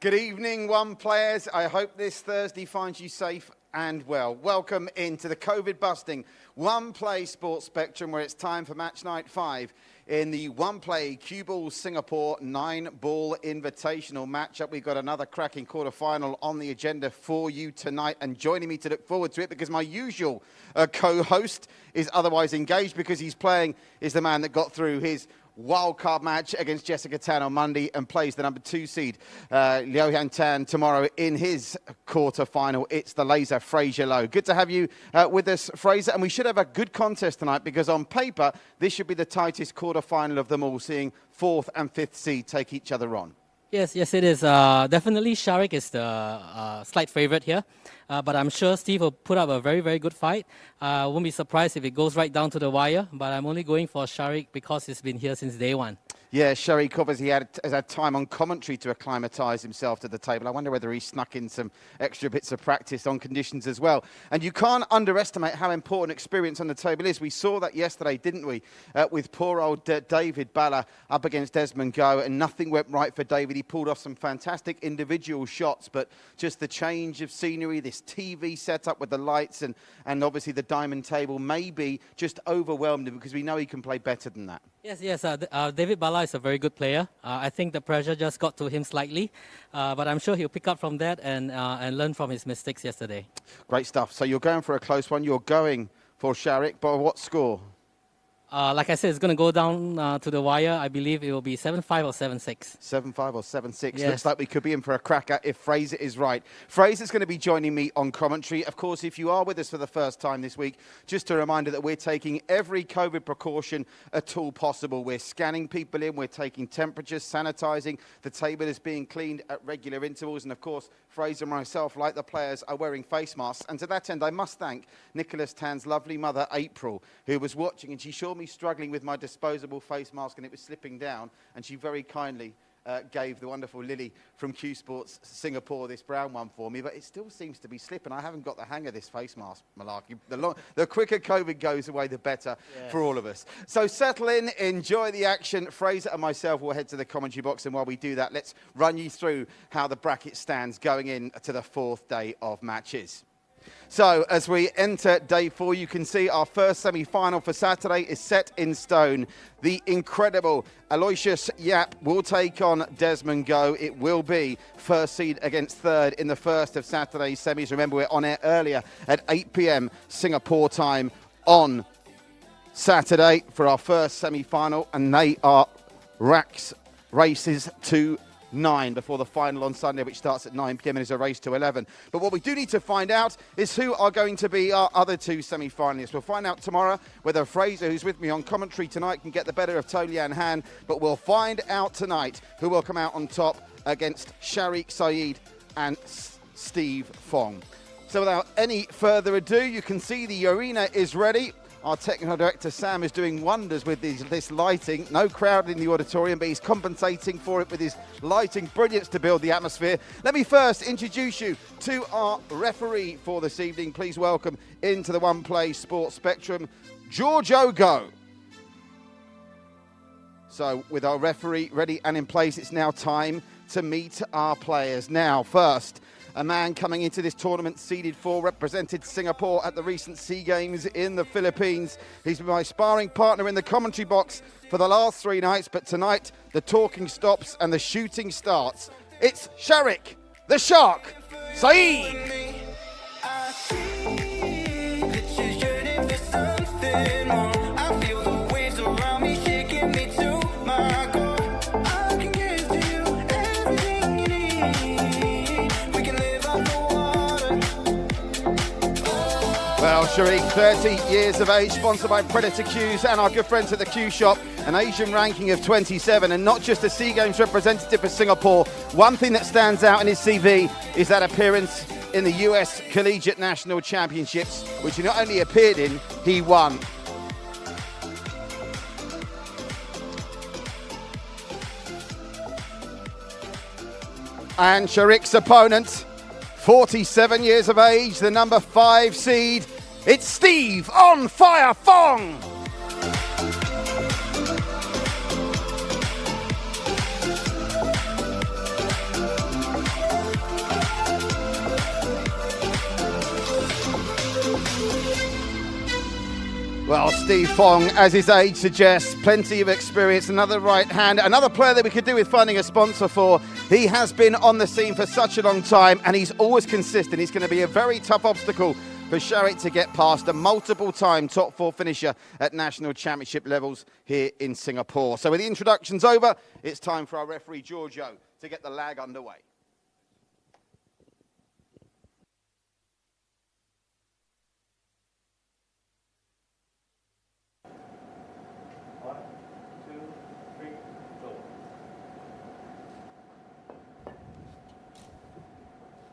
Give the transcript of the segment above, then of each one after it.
Good evening, One Players. I hope this Thursday finds you safe and well. Welcome into the COVID-busting One Play Sports Spectrum, where it's time for match night 5 in the One Play Cue Ball Singapore 9-ball Invitational matchup. We've got another cracking quarterfinal on the agenda for you tonight, and joining me to look forward to it, because my usual co-host is otherwise engaged because he's playing, is the man that got through his wildcard match against Jessica Tan on Monday and plays the number 2 seed, Liu Han Tan, tomorrow in his quarter-final. It's the laser, Fraser Lowe. Good to have you with us, Fraser, and we should have a good contest tonight, because on paper, this should be the tightest quarter-final of them all, seeing 4th and 5th seed take each other on. Yes, it is. Definitely Sharik is the slight favorite here. But I'm sure Steve will put up a very, very good fight. Won't be surprised if it goes right down to the wire. But I'm only going for Sharik because he's been here since day one. Yeah, Sharik obviously has had time on commentary to acclimatise himself to the table. I wonder whether he snuck in some extra bits of practice on conditions as well. And you can't underestimate how important experience on the table is. We saw that yesterday, didn't we, with poor old David Balla up against Desmond Go, and nothing went right for David. He pulled off some fantastic individual shots, but just the change of scenery, this TV setup with the lights and obviously the diamond table maybe just overwhelmed him, because we know he can play better than that. Yes. David Balla is a very good player. I think the pressure just got to him slightly, but I'm sure he'll pick up from that and learn from his mistakes yesterday. Great stuff. So you're going for a close one. You're going for Sharik, but what score? Like I said, it's going to go down to the wire. I believe it will be 7-5 or 7-6. 7-5 or 7-6. Yes. Looks like we could be in for a cracker if Fraser is right. Fraser's going to be joining me on commentary. Of course, if you are with us for the first time this week, just a reminder that we're taking every COVID precaution at all possible. We're scanning people in, we're taking temperatures, sanitising. The table is being cleaned at regular intervals. And of course, Fraser and myself, like the players, are wearing face masks. And to that end, I must thank Nicholas Tan's lovely mother, April, who was watching, and she showed me struggling with my disposable face mask and it was slipping down, and she very kindly gave the wonderful Lily from Cuesports Singapore this brown one for me, but it still seems to be slipping. I haven't got the hang of this face mask malarkey. The quicker COVID goes away, the better for all of us. So settle in, enjoy the action. Fraser and myself will head to the commentary box, and while we do that, let's run you through how the bracket stands going in to the 4th day of matches. So as we enter day 4, you can see our first semi-final for Saturday is set in stone. The incredible Aloysius Yap will take on Desmond Go. It will be 1st seed against 3rd in the first of Saturday's semis. Remember, we're on air earlier at 8 p.m. Singapore time on Saturday for our first semi-final, and they are races to 9 before the final on Sunday, which starts at 9 p.m. and is a race to 11. But what we do need to find out is who are going to be our other 2 semi-finalists. We'll find out tomorrow whether Fraser, who's with me on commentary tonight, can get the better of Liu Han, but we'll find out tonight who will come out on top against Sharik Sayed and Steve Fong. So without any further ado, you can see the arena is ready. Our technical director, Sam, is doing wonders with this lighting. No crowd in the auditorium, but he's compensating for it with his lighting brilliance to build the atmosphere. Let me first introduce you to our referee for this evening. Please welcome into the One Play Sports Spectrum, George Ogo. So with our referee ready and in place, it's now time to meet our players. Now, first, a man coming into this tournament seeded 4, represented Singapore at the recent SEA Games in the Philippines. He's been my sparring partner in the commentary box for the last 3 nights, but tonight the talking stops and the shooting starts. It's Sharik, the Shark, Sayed. Well, Sharik, 30 years of age, sponsored by Predator Cues and our good friends at the Q Shop, an Asian ranking of 27, and not just a SEA Games representative for Singapore. One thing that stands out in his CV is that appearance in the US Collegiate National Championships, which he not only appeared in, he won. And Sharik's opponent, 47 years of age, the number 5 seed, it's Steve on Fire Fong. Well, Steve Fong, as his age suggests, plenty of experience, another right hand, another player that we could do with finding a sponsor for. He has been on the scene for such a long time and he's always consistent. He's going to be a very tough obstacle for Sharik to get past, a multiple-time top 4 finisher at national championship levels here in Singapore. So with the introductions over, it's time for our referee, Giorgio, to get the lag underway.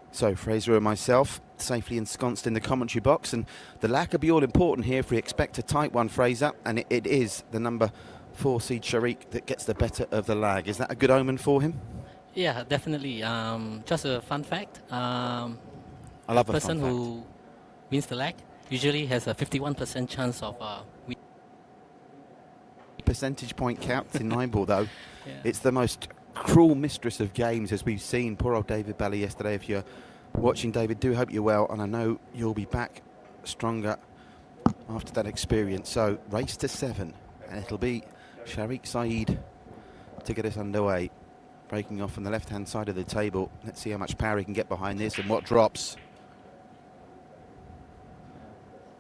So Fraser and myself safely ensconced in the commentary box, and the lag will be all important here if we expect a tight one, Fraser, and it is the number 4 seed Sharik that gets the better of the lag. Is that a good omen for him? Yeah, definitely. Just a fun fact. I love a person fun who wins the lag usually has a 51% chance of winning. Percentage point counts in 9-ball, though. Yeah. It's the most cruel mistress of games, as we've seen. Poor old David Bally yesterday. If you're watching, David, do hope you're well, and I know you'll be back stronger after that experience. So race to 7, and it'll be Sharik Sayed to get us underway. Breaking off on the left-hand side of the table. Let's see how much power he can get behind this and what drops.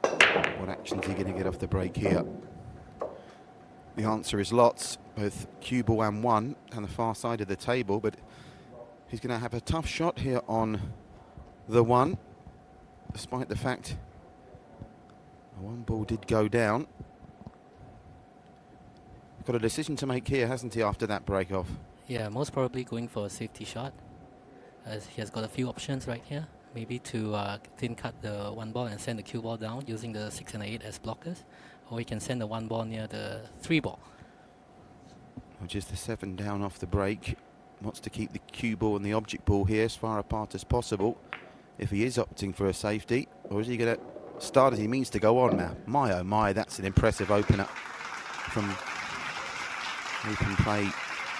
What action's he going to get off the break here? The answer is lots, both cue ball and 1 on the far side of the table, but he's going to have a tough shot here on the 1, despite the fact the 1 ball did go down. Got a decision to make here, hasn't he, after that break off? Yeah, most probably going for a safety shot, as he has got a few options right here. Maybe to thin cut the 1 ball and send the cue ball down using the 6 and 8 as blockers, or he can send the 1 ball near the 3 ball. Well, just the 7 down off the break. Wants to keep the cue ball and the object ball here as far apart as possible. If he is opting for a safety, or is he going to start as he means to go on now? My oh my, that's an impressive opener from open play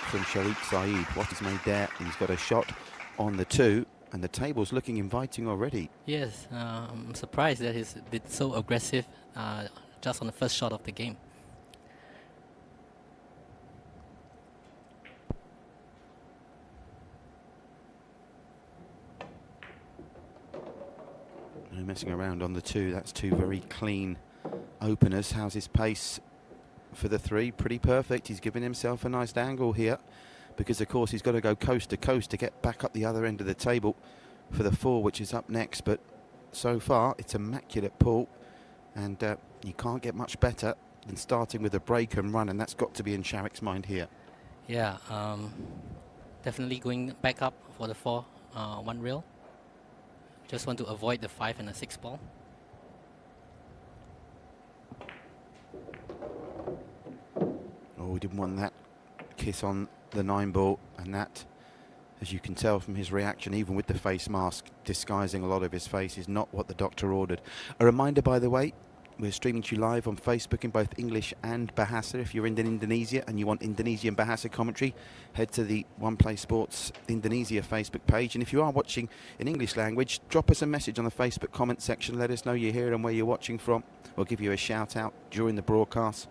from Sharik Sayed. What he's made there, he's got a shot on the 2, and the table's looking inviting already. Yes, I'm surprised that he's been so aggressive just on the first shot of the game. No messing around on the 2. That's 2 very clean openers. How's his pace for the 3? Pretty perfect. He's given himself a nice angle here, because of course he's got to go coast to coast to get back up the other end of the table for the 4, which is up next. But so far it's immaculate pull, and you can't get much better than starting with a break and run, and that's got to be in Sharik's mind here. Yeah, definitely going back up for the 4 1 rail. Just want to avoid the 5 and the 6 ball. Oh, we didn't want that kiss on the 9 ball, and that, as you can tell from his reaction, even with the face mask disguising a lot of his face, is not what the doctor ordered. A reminder, by the way, we're streaming to you live on Facebook in both English and Bahasa. If you're in Indonesia and you want Indonesian Bahasa commentary, head to the Cuesports Indonesia Facebook page. And if you are watching in English language, drop us a message on the Facebook comment section. Let us know you're here and where you're watching from. We'll give you a shout out during the broadcast.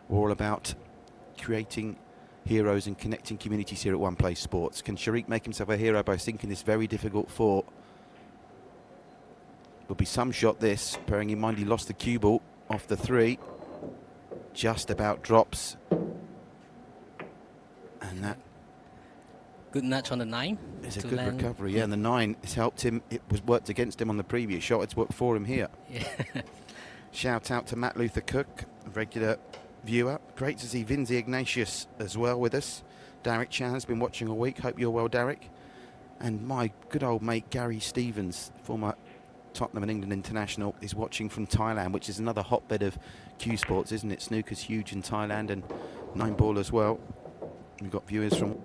We're all about creating heroes and connecting communities here at Cuesports. Can Sharik make himself a hero by sinking this very difficult 4? Will be some shot this, bearing in mind he lost the cue ball off the 3. Just about drops. And that Good nudge on the 9. is a good recovery. Yeah, and the 9 has helped him. It was worked against him on the previous shot. It's worked for him here. Yeah. Shout out to Matt Luther Cook, a regular viewer. Great to see Vinzi Ignatius as well with us. Derek Chan has been watching all week. Hope you're well, Derek. And my good old mate Gary Stevens, former Tottenham and England international, is watching from Thailand, which is another hotbed of Cuesports, isn't it? Snooker's huge in Thailand, and 9-ball as well. We've got viewers from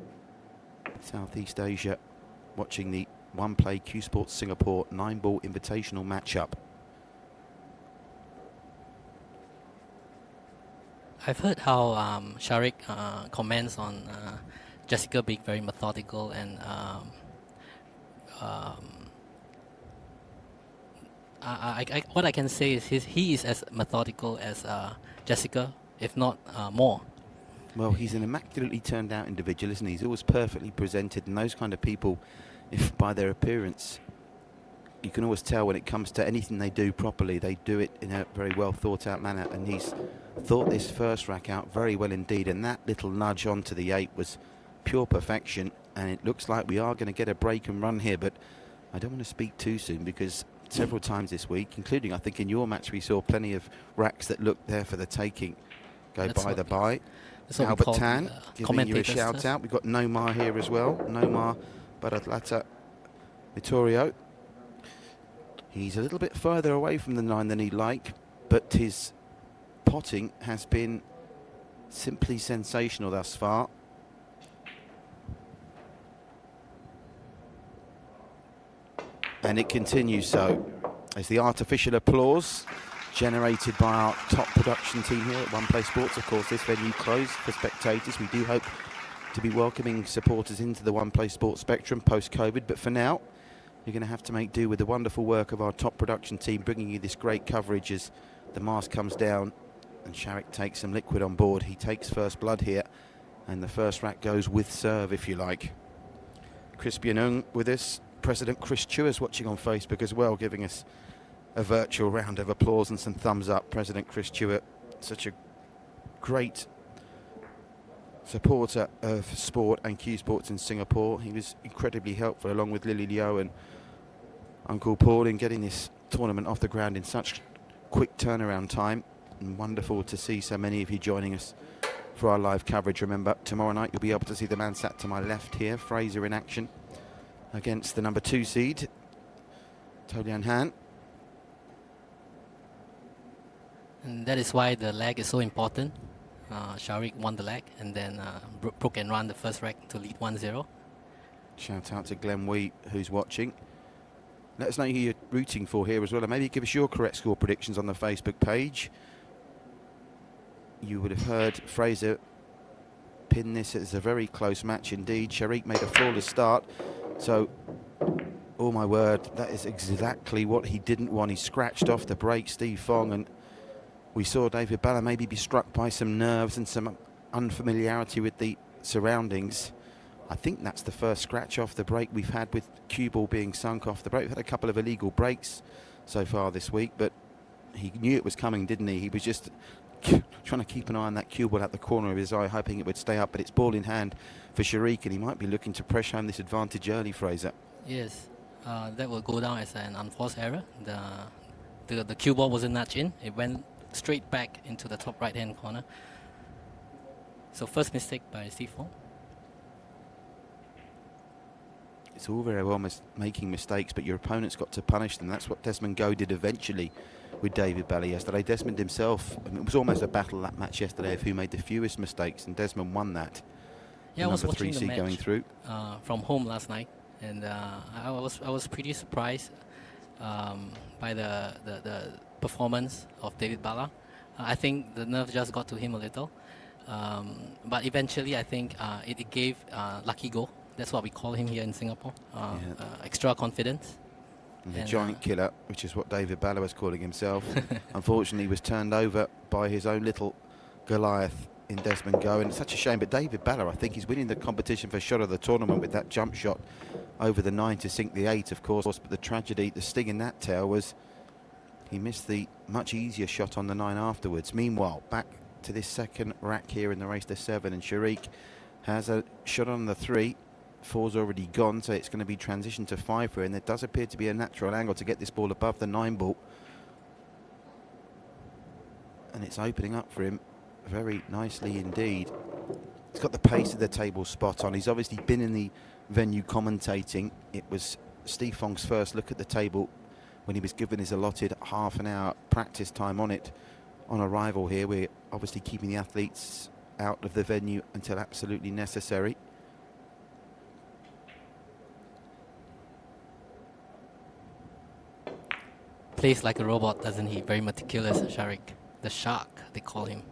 Southeast Asia watching the one-play Cuesports Singapore 9-ball invitational matchup. I've heard how Sharik comments on Jessica being very methodical and what I can say is he is as methodical as Jessica, if not more. Well, he's an immaculately turned out individual, isn't he? He's always perfectly presented, and those kind of people, if by their appearance, you can always tell when it comes to anything they do properly, they do it in a very well thought out manner, and he's thought this first rack out very well indeed, and that little nudge onto the 8 was pure perfection, and it looks like we are going to get a break and run here, but I don't want to speak too soon because several times this week, including I think in your match, we saw plenty of racks that looked there for the taking go by the by. Albert Tan giving you a shout out. We've got Nomar here as well. Nomar Baratlata Vittorio. He's a little bit further away from the 9 than he'd like, but his potting has been simply sensational thus far. And it continues so, as the artificial applause generated by our top production team here at One Play Sports. Of course, this venue closed for spectators. We do hope to be welcoming supporters into the One Play Sports spectrum post-COVID, but for now, you're going to have to make do with the wonderful work of our top production team, bringing you this great coverage as the mask comes down and Sharik takes some liquid on board. He takes first blood here, and the first rack goes with serve, if you like. Chris Bionung with us. President Chris Chewers watching on Facebook as well, giving us a virtual round of applause and some thumbs up. President Chris Chewers, such a great supporter of sport and Cuesports in Singapore. He was incredibly helpful, along with Lily Liu and Uncle Paul, in getting this tournament off the ground in such quick turnaround time. And wonderful to see so many of you joining us for our live coverage. Remember, tomorrow night you'll be able to see the man sat to my left here, Fraser, in action against the number 2 seed, Tolian Han. And that is why the leg is so important. Sharik won the leg, and then broke and ran the first rack to lead 1-0. Shout out to Glenn Wee, who's watching. Let us know who you're rooting for here as well, and maybe give us your correct score predictions on the Facebook page. You would have heard Fraser pin this as a very close match indeed. Sharik made a flawless start, so oh my word, that is exactly what he didn't want. He scratched off the break, Steve Fong, and we saw David Balla maybe be struck by some nerves and some unfamiliarity with the surroundings. I think that's the first scratch off the break we've had with cue ball being sunk off the break. We've had a couple of illegal breaks so far this week, but he knew it was coming, didn't he? He was just trying to keep an eye on that cue ball at the corner of his eye, hoping it would stay up, but it's ball in hand for Sharik, and he might be looking to pressure home this advantage early, Fraser. Yes, that will go down as an unforced error. The cue ball wasn't nudged in. It went straight back into the top right-hand corner. So first mistake by Steve Fong. It's all very well making mistakes, but your opponent's got to punish them. That's what Desmond Go did eventually with David Balla yesterday. Desmond himself, I mean, it was almost a battle that match yesterday of who made the fewest mistakes, and Desmond won that. Yeah, I was watching the seed match going through from home last night, and I was pretty surprised by the performance of David Balla. I think the nerve just got to him a little, but eventually I think it gave lucky go. That's what we call him here in Singapore. Extra confidence. And the giant killer, which is what David Balla was calling himself, unfortunately was turned over by his own little Goliath in Desmond Go, and it's such a shame. But David Balla, I think he's winning the competition for shot of the tournament with that jump shot over the 9 to sink the 8, of course. But the tragedy, the sting in that tail was he missed the much easier shot on the 9 afterwards. Meanwhile, back to this second rack here in the race to 7, and Sharik has a shot on the 3. 4's already gone, so it's going to be transition to 5 for him. And there does appear to be a natural angle to get this ball above the 9 ball, and it's opening up for him very nicely indeed. He's got the pace of the table spot on. He's obviously been in the venue commentating. It was Steve Fong's first look at the table when he was given his allotted half an hour practice time on it on arrival here. We're obviously keeping the athletes out of the venue until absolutely necessary. Plays like a robot, doesn't he? Very meticulous, Sharik. The shark, they call him.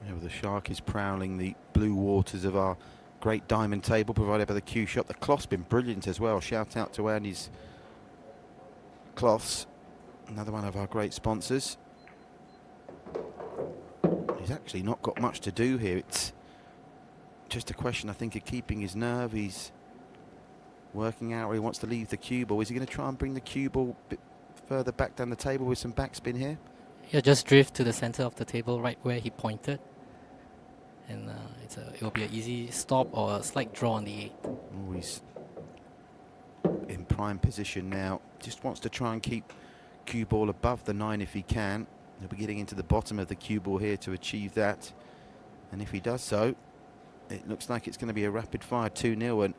Yeah, well, the shark is prowling the blue waters of our great diamond table provided by the cue shot. The cloth's been brilliant as well. Shout out to Andy's cloths. Another one of our great sponsors. He's actually not got much to do here. It's just a question, I think, of keeping his nerve. He's working out where he wants to leave the cue ball. Is he going to try and bring the cue ball a bit further back down the table with some backspin here? Yeah, just drift to the center of the table, right where he pointed. And it will be an easy stop or a slight draw on the 8. Oh, he's in prime position now. Just wants to try and keep cue ball above the 9 if he can. He'll be getting into the bottom of the cue ball here to achieve that. And if he does so, it looks like it's going to be a rapid fire 2-0. And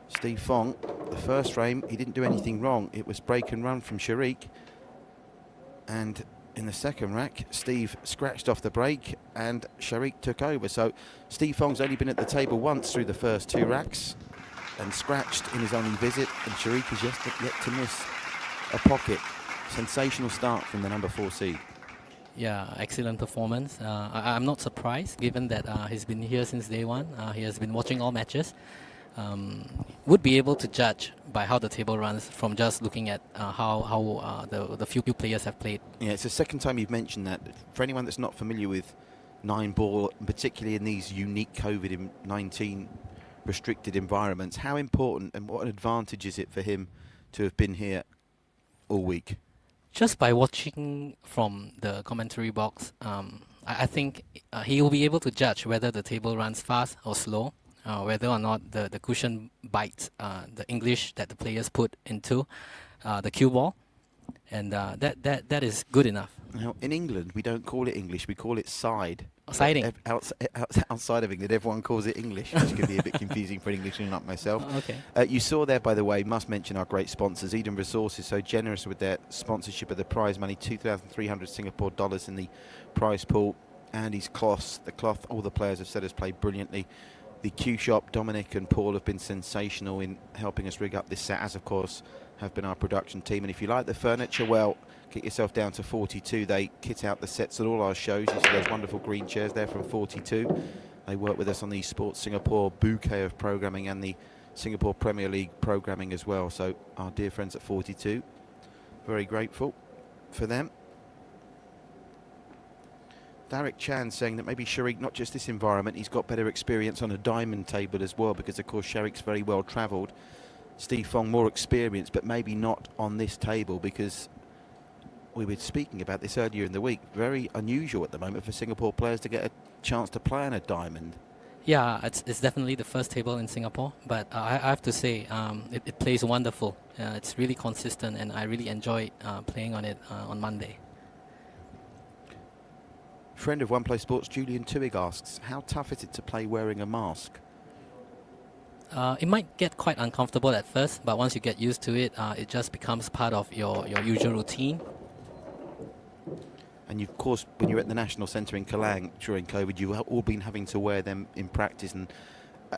Steve Fong, the first frame, he didn't do anything wrong. It was break and run from Sharik. And in the second rack, Steve scratched off the break and Sharik took over. So Steve Fong's only been at the table once through the first 2 racks and scratched in his only visit. And Sharik is yet to miss a pocket. Sensational start from the number 4 seed. Yeah, excellent performance. I'm not surprised, given that he's been here since day one. He has been watching all matches. Would be able to judge by how the table runs from just looking at how the few players have played. Yeah, it's the second time you've mentioned that. For anyone that's not familiar with 9-ball, particularly in these unique COVID-19 restricted environments, how important and what an advantage is it for him to have been here all week? Just by watching from the commentary box, I think he will be able to judge whether the table runs fast or slow, whether or not the cushion bites the English that the players put into the cue ball, and that is good enough. Now, in England, we don't call it English, we call it side. Siding. Outside of England, everyone calls it English, which can be a bit confusing for an Englishman like myself. Okay. You saw there, by the way, must mention our great sponsors. Eden Resources, so generous with their sponsorship of the prize money, 2,300 Singapore dollars in the prize pool. Andy's cloths, the cloth, all the players have said has played brilliantly. The Q Shop, Dominic and Paul have been sensational in helping us rig up this set, as of course have been our production team. And if you like the furniture, well, get yourself down to 42. They kit out the sets at all our shows. You see those wonderful green chairs there from 42. They work with us on the Sports Singapore bouquet of programming and the Singapore Premier League programming as well. So our dear friends at 42, very grateful for them. Derek Chan saying that maybe Sharik, not just this environment, he's got better experience on a diamond table as well, because of course Sharik's very well travelled. Steve Fong more experienced, but maybe not on this table, because we were speaking about this earlier in the week. Very unusual at the moment for Singapore players to get a chance to play on a diamond. Yeah, it's definitely the first table in Singapore, but I have to say it plays wonderful. It's really consistent, and I really enjoyed playing on it on Monday. Friend of One Play Sports, Julian Tuig asks, how tough is it to play wearing a mask? It might get quite uncomfortable at first, but once you get used to it, it just becomes part of your usual routine. And of course, when you're at the National Centre in Kelang during COVID, you've all been having to wear them in practice. And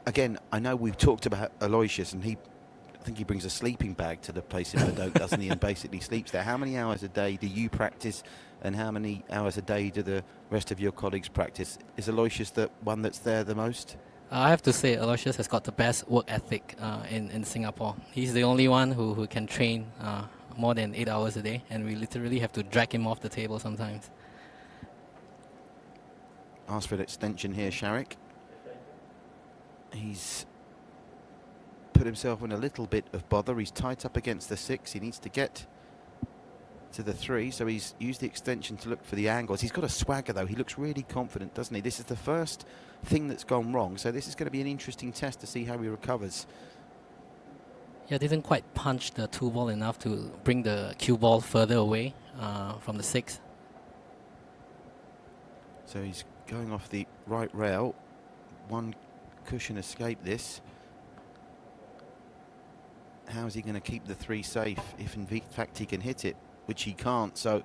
again, I know we've talked about Aloysius, and I think he brings a sleeping bag to the place in Badok, doesn't he, and basically sleeps there. How many hours a day do you practice, and how many hours a day do the rest of your colleagues practice? Is Aloysius the one that's there the most? I have to say, Aloysius has got the best work ethic in Singapore. He's the only one who can train more than 8 hours a day, and we literally have to drag him off the table sometimes. Ask for an extension here, Sharik. He's put himself in a little bit of bother. He's tight up against the 6. He needs to get to the 3, so he's used the extension to look for the angles. He's got a swagger, though. He looks really confident, doesn't he? This is the first thing that's gone wrong, so this is going to be an interesting test to see how he recovers. Yeah, didn't quite punch the 2 ball enough to bring the cue ball further away from the 6. So he's going off the right rail. One cushion escaped this. How is he going to keep the 3 safe if in fact he can hit it, which he can't? So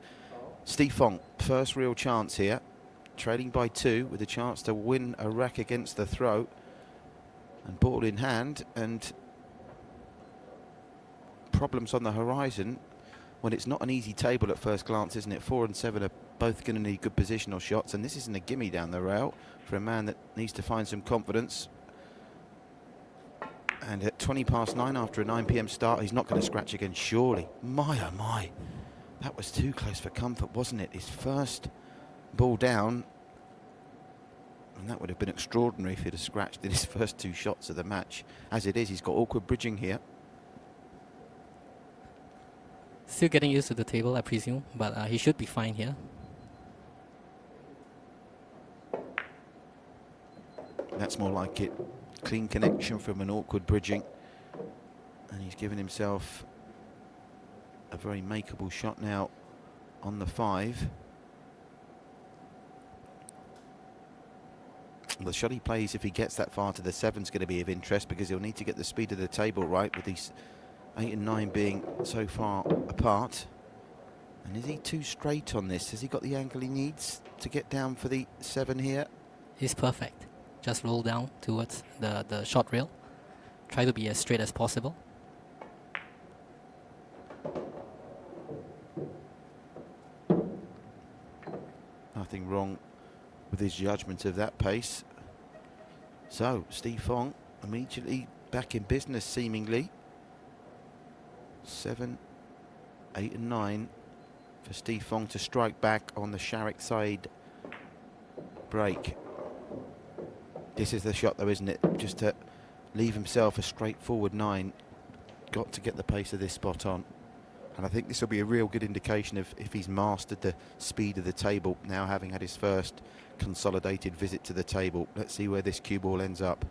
Steve Fong, first real chance here, trailing by 2 with a chance to win a rack against the throw, and ball in hand, and problems on the horizon when it's not an easy table at first glance, isn't it? 4 and 7 are both going to need good positional shots, and this isn't a gimme down the rail for a man that needs to find some confidence. And at 9 after a 9 p.m. start, he's not going to scratch again, surely. My, oh my. That was too close for comfort, wasn't it? His first ball down, and that would have been extraordinary if he'd have scratched in his first 2 shots of the match. As it is, he's got awkward bridging here. Still getting used to the table, I presume, but he should be fine here. That's more like it. Clean connection from an awkward bridging. And he's given himself a very makeable shot now on the 5. The shot he plays, if he gets that far to the 7, is going to be of interest, because he'll need to get the speed of the table right, with these 8 and 9 being so far apart. And is he too straight on this? Has he got the angle he needs to get down for the 7 here? He's perfect. Just roll down towards the shot rail. Try to be as straight as possible. Nothing wrong with his judgment of that pace. So, Steve Fong immediately back in business, seemingly. 7, 8 and 9 for Steve Fong to strike back on the Sharik Sayed break. This is the shot though, isn't it? Just to leave himself a straightforward 9. Got to get the pace of this spot on. And I think this will be a real good indication of if he's mastered the speed of the table, now having had his first consolidated visit to the table. Let's see where this cue ball ends up.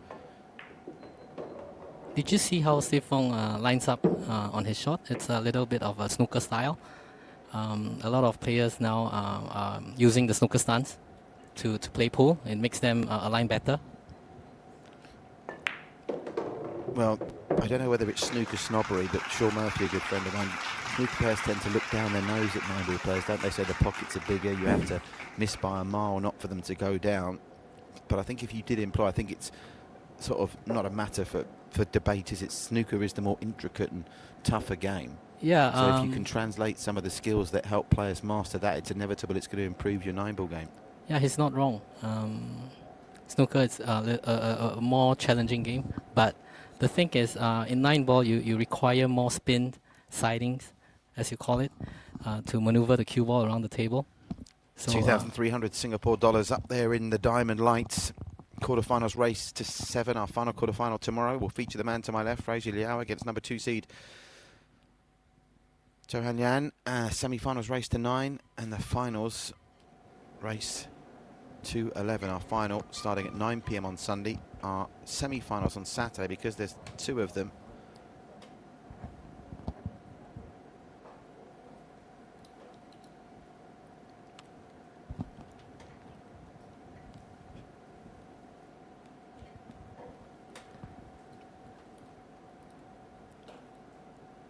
Did you see how Steve Fong lines up on his shot? It's a little bit of a snooker style. A lot of players now are using the snooker stance to play pool. It makes them align better. Well, I don't know whether it's snooker snobbery, but Shaw Murphy, a good friend of mine, snooker players tend to look down their nose at 9-ball players, don't they? So the pockets are bigger, you have to miss by a mile not for them to go down. But I think if you did imply, I think it's sort of not a matter for debate, is it? Snooker is the more intricate and tougher game. Yeah. So if you can translate some of the skills that help players master that, it's inevitable it's going to improve your 9-ball game. Yeah, he's not wrong. Snooker is a more challenging game, but the thing is, in 9-ball, you require more spin sidings, as you call it, to maneuver the cue ball around the table. So 2,300 Singapore dollars up there in the diamond lights. Quarterfinals race to 7. Our final quarterfinal tomorrow will feature the man to my left, Fraser Liao, against number 2 seed Johan Yan. Semi-finals race to 9, and the finals race to 11. Our final starting at 9 PM on Sunday. Our semi-finals on Saturday, because there's 2 of them.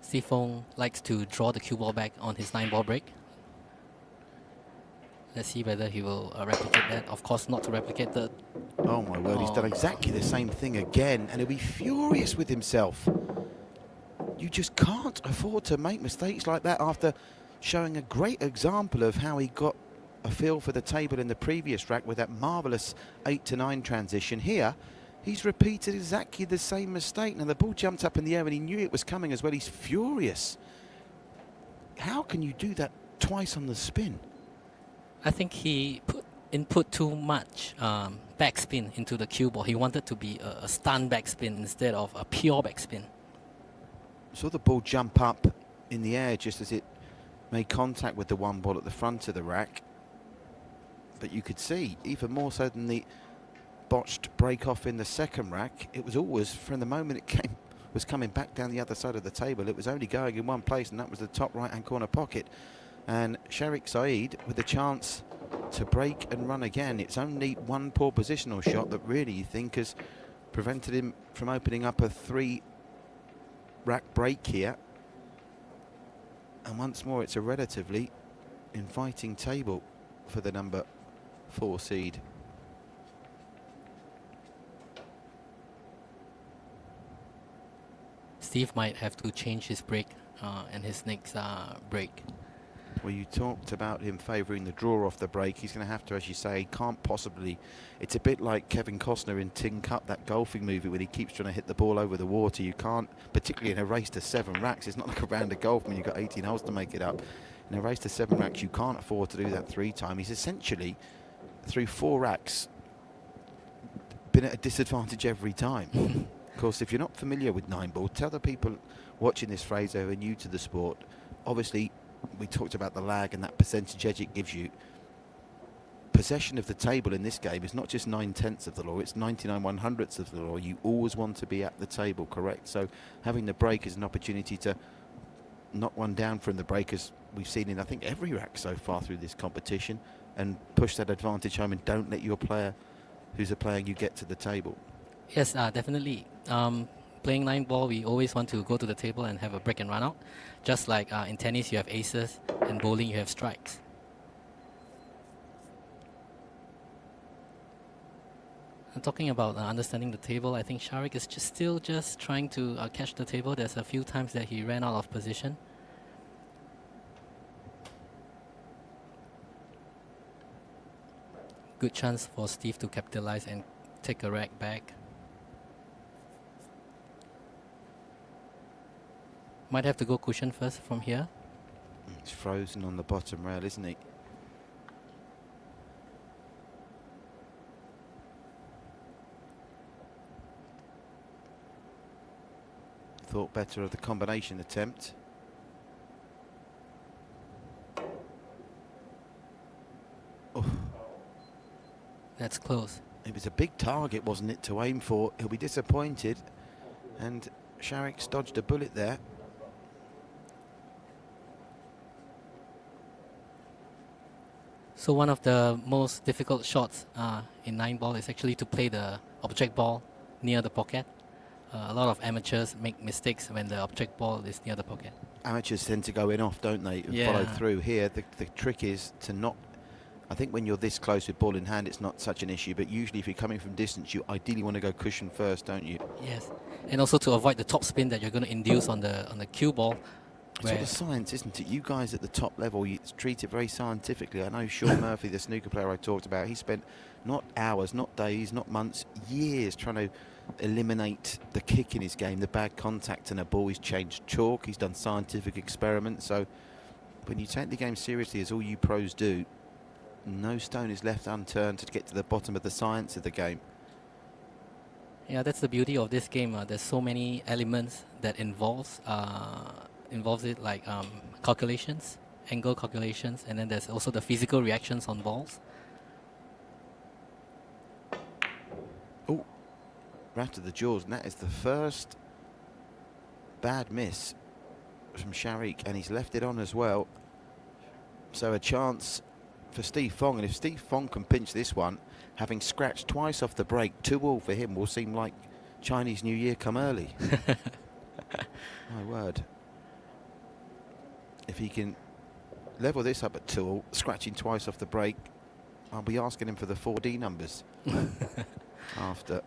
Steve Fong likes to draw the cue ball back on his 9-ball break. Let's see whether he will replicate that. Of course, not to replicate the... Oh my word, he's done exactly the same thing again, and he'll be furious with himself. You just can't afford to make mistakes like that after showing a great example of how he got a feel for the table in the previous rack with that marvellous 8 to 9 transition. Here, he's repeated exactly the same mistake. Now, the ball jumped up in the air and he knew it was coming as well. He's furious. How can you do that twice on the spin? I think he input too much backspin into the cue ball. He wanted to be a stun backspin instead of a pure backspin. Saw the ball jump up in the air just as it made contact with the 1 ball at the front of the rack. But you could see, even more so than the botched break off in the second rack, it was always, from the moment it was coming back down the other side of the table, it was only going in one place, and that was the top right-hand corner pocket. And Sharik Sayed with the chance to break and run again. It's only one poor positional shot that really, you think, has prevented him from opening up a 3-rack break here. And once more, it's a relatively inviting table for the number 4 seed. Steve might have to change his break and his next break. Well, you talked about him favouring the draw off the break. He's going to have to, as you say, can't possibly. It's a bit like Kevin Costner in Tin Cup, that golfing movie, when he keeps trying to hit the ball over the water. You can't, particularly in a race to 7 racks. It's not like a round of golf when you've got 18 holes to make it up. In a race to 7 racks, you can't afford to do that 3 times. He's essentially, through 4 racks, been at a disadvantage every time. Of course, if you're not familiar with 9-ball, tell the people watching this phrase who are new to the sport. Obviously, we talked about the lag and that percentage edge it gives you. Possession of the table in this game is not just 9/10 of the law, it's 99/100 of the law. You always want to be at the table, correct? So having the break is an opportunity to knock one down from the break, as we've seen in, I think, every rack so far through this competition, and push that advantage home, and don't let your player who's playing you get to the table. Yes, definitely. Playing 9-ball, we always want to go to the table and have a break and run out. Just like in tennis, you have aces, and bowling, you have strikes. And talking about understanding the table, I think Sharik is still just trying to catch the table. There's a few times that he ran out of position. Good chance for Steve to capitalize and take a rack back. Might have to go cushion first from here. It's frozen on the bottom rail, isn't he? Thought better of the combination attempt. Oh. That's close. It was a big target, wasn't it, to aim for? He'll be disappointed. And Sharik's dodged a bullet there. So one of the most difficult shots in 9-ball is actually to play the object ball near the pocket. A lot of amateurs make mistakes when the object ball is near the pocket. Amateurs tend to go in off, don't they, and follow through. Here, the trick is to not... I think when you're this close with ball in hand, it's not such an issue, but usually if you're coming from distance, you ideally want to go cushion first, don't you? Yes, and also to avoid the top spin that you're going to induce on the cue ball. It's sort of science, isn't it? You guys at the top level, you treat it very scientifically. I know Sean Murphy, the snooker player I talked about, he spent not hours, not days, not months, years trying to eliminate the kick in his game, the bad contact, and a ball. He's changed chalk, he's done scientific experiments. So when you take the game seriously, as all you pros do, no stone is left unturned to get to the bottom of the science of the game. Yeah, that's the beauty of this game. There's so many elements that involves it, like calculations, angle calculations, and then there's also the physical reactions on balls. Oh, right to the jaws, and that is the first bad miss from Sharik, and he's left it on as well. So a chance for Steve Fong, and if Steve Fong can pinch this one, having scratched twice off the break, 2-all for him will seem like Chinese New Year come early. My word. If he can level this up at 2-all, scratching twice off the break, I'll be asking him for the 4D numbers after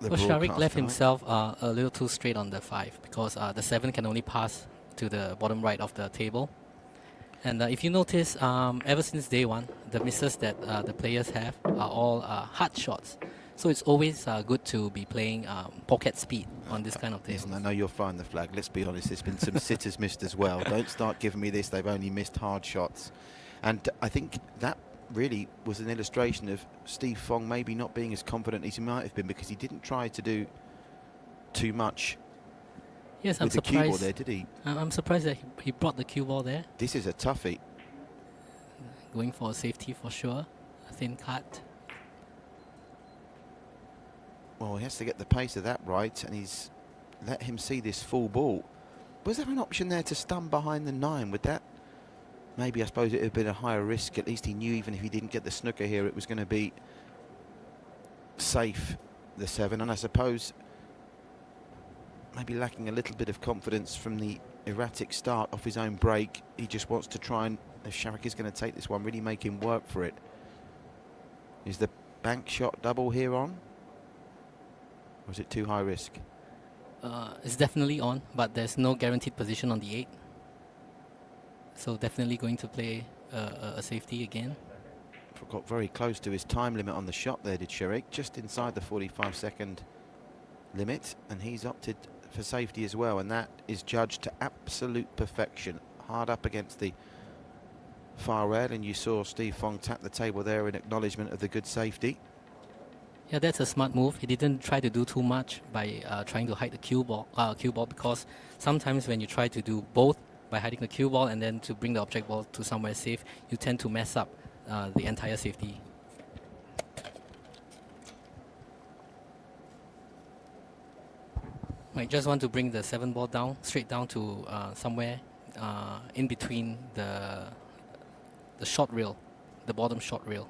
the broadcast. Sharik left himself a little too straight on the 5 because the 7 can only pass to the bottom right of the table. And if you notice, ever since day one, the misses that the players have are all hard shots. So it's always good to be playing pocket speed on this kind of thing. Listen, I know you're flying the flag. Let's be honest, there's been some sitters missed as well. Don't start giving me this. They've only missed hard shots. And I think that really was an illustration of Steve Fong maybe not being as confident as he might have been, because he didn't try to do too much. Yes, I'm with the cue ball surprised. there, did he? I'm surprised that he brought the cue ball there. This is a toughie. Going for a safety for sure. A thin cut. Well, he has to get the pace of that right, and he's let him see this full ball. Was there an option there to stun behind the 9? Would that... Maybe, I suppose, it would have been a higher risk. At least he knew even if he didn't get the snooker here, it was going to be safe, the 7. And I suppose maybe lacking a little bit of confidence from the erratic start off his own break. He just wants to try and, if Sharik is going to take this one, really make him work for it. Is the bank shot double here on? Or is it too high risk? It's definitely on, but there's no guaranteed position on the 8. So definitely going to play a safety again. Got very close to his time limit on the shot there, did Sharik, just inside the 45-second limit, and he's opted for safety as well, and that is judged to absolute perfection. hard up against the far rail, and you saw Steve Fong tap the table there in acknowledgement of the good safety. Yeah, that's a smart move. He didn't try to do too much by trying to hide the cue ball, because sometimes when you try to do both by hiding the cue ball and then to bring the object ball to somewhere safe, you tend to mess up the entire safety. I just want to bring the 7 ball down, straight down to somewhere in between the short rail, the bottom short rail.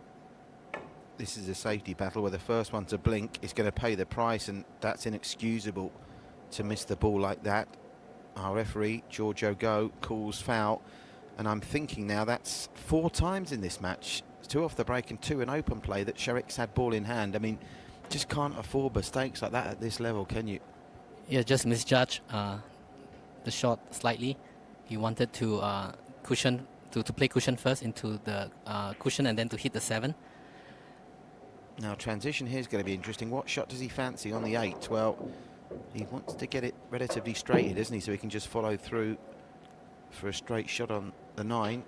This is a safety battle where the first one to blink is going to pay the price, and that's inexcusable to miss the ball like that. Our referee, Giorgio Go, calls foul, and I'm thinking now that's 4 times in this match, 2 off the break and 2 in open play, that Sharik's had ball in hand. I mean, just can't afford mistakes like that at this level, can you? Yeah, just misjudged the shot slightly. He wanted to cushion, to play cushion first into the cushion and then to hit the 7. Now, transition here is going to be interesting. What shot does he fancy on the 8? Well, he wants to get it relatively straight, doesn't he? So he can just follow through for a straight shot on the 9.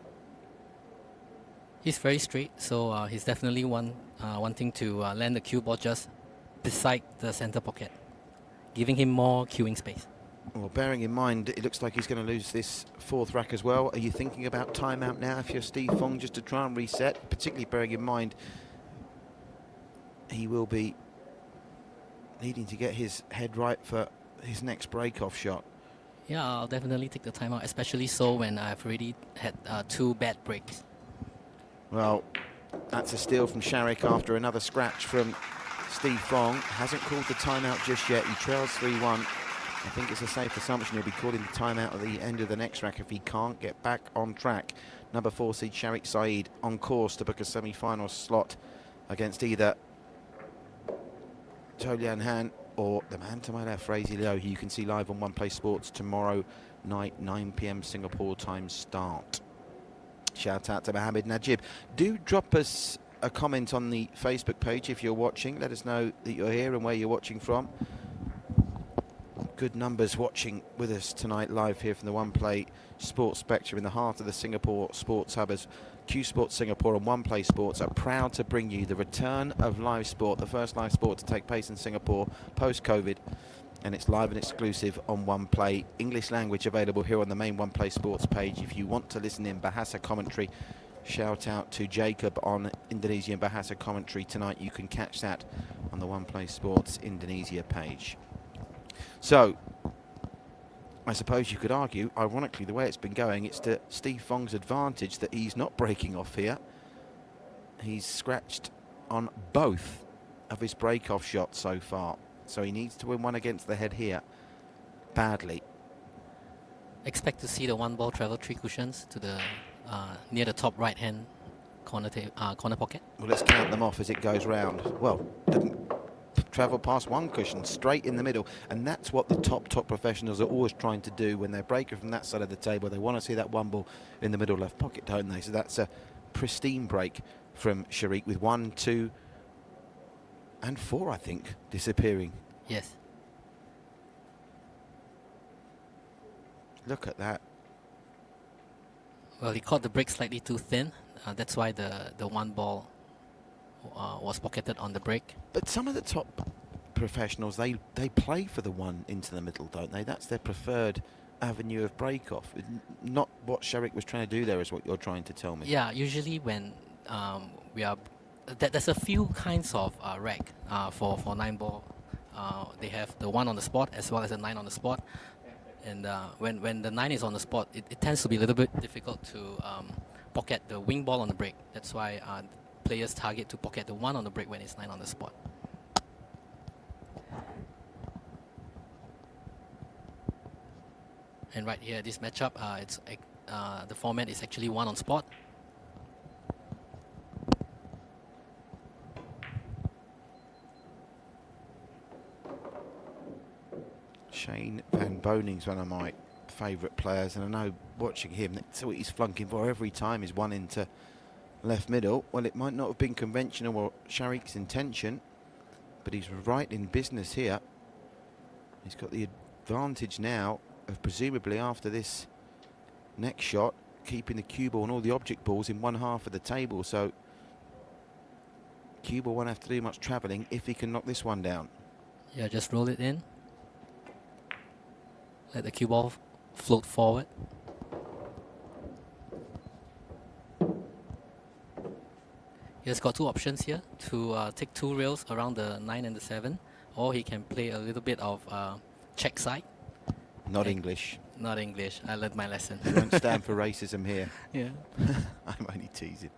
He's very straight, so he's definitely wanting to land the cue ball just beside the center pocket, giving him more cueing space. Well, bearing in mind, it looks like he's going to lose this 4th rack as well. Are you thinking about timeout now if you're Steve Fong, just to try and reset, particularly bearing in mind he will be needing to get his head right for his next break-off shot? Yeah, I'll definitely take the timeout, especially so when I've already had 2 bad breaks. Well, that's a steal from Sharik after another scratch from Steve Fong. Hasn't called the timeout just yet. He trails 3-1. I think it's a safe assumption he'll be calling the timeout at the end of the next rack if he can't get back on track. Number 4 seed Sharik Sayed on course to book a semi-final slot against either To Lian Han or the man to my left, Fraser Low, who you can see live on One Play Sports tomorrow night, 9 p.m. Singapore time start. Shout out to Mohammed Najib. Do drop us a comment on the Facebook page if you're watching. Let us know that you're here and where you're watching from. Good numbers watching with us tonight live here from the One Play Sports Spectrum in the heart of the Singapore Sports Hub, as Cuesports Singapore and One Play Sports are proud to bring you the return of live sport, the first live sport to take place in Singapore post-COVID, and it's live and exclusive on One Play. English language available here on the main One Play Sports page. If you want to listen in Bahasa commentary, shout out to Jacob on Indonesian Bahasa commentary tonight. You can catch that on the One Play Sports Indonesia page. So, I suppose you could argue, ironically, the way it's been going, it's to Steve Fong's advantage that he's not breaking off here. He's scratched on both of his break-off shots so far. So he needs to win one against the head here badly. Expect to see the 1 ball travel 3 cushions to the near the top right-hand corner pocket. Well, let's count them off as it goes round. Well, didn't travel past 1 cushion, straight in the middle, and that's what the top professionals are always trying to do when they're breaking from that side of the table. They want to see that 1 ball in the middle left pocket, don't they? So that's a pristine break from Sharik with 1, 2 and 4, I think, disappearing. Yes. Look at that. Well, he caught the break slightly too thin. That's why the 1 ball was pocketed on the break. But some of the top professionals, they play for the 1 into the middle, don't they? That's their preferred avenue of break-off. Not what Sharik was trying to do there is what you're trying to tell me. Yeah, usually when we are... There's a few kinds of rack for 9 ball. They have the 1 on the spot as well as the 9 on the spot. And when the 9 is on the spot, it tends to be a little bit difficult to pocket the wing ball on the break. That's why players target to pocket the 1 on the break when it's 9 on the spot. And right here, this matchup, the format is actually 1 on spot. Shane Van Boning's one of my favourite players, and I know watching him, that's what he's flunking for every time is 1 into left middle. Well, it might not have been conventional or Sharik's intention, but he's right in business here. He's got the advantage now of presumably after this next shot, keeping the cue ball and all the object balls in one half of the table. So cue ball won't have to do much travelling if he can knock this one down. Yeah, just roll it in. Let the cue ball float forward. He has got two options here to take 2 rails around the 9 and the 7, or he can play a little bit of check side. Not English. Not English. I learned my lesson. We won't stand for racism here. Yeah. I'm only teasing.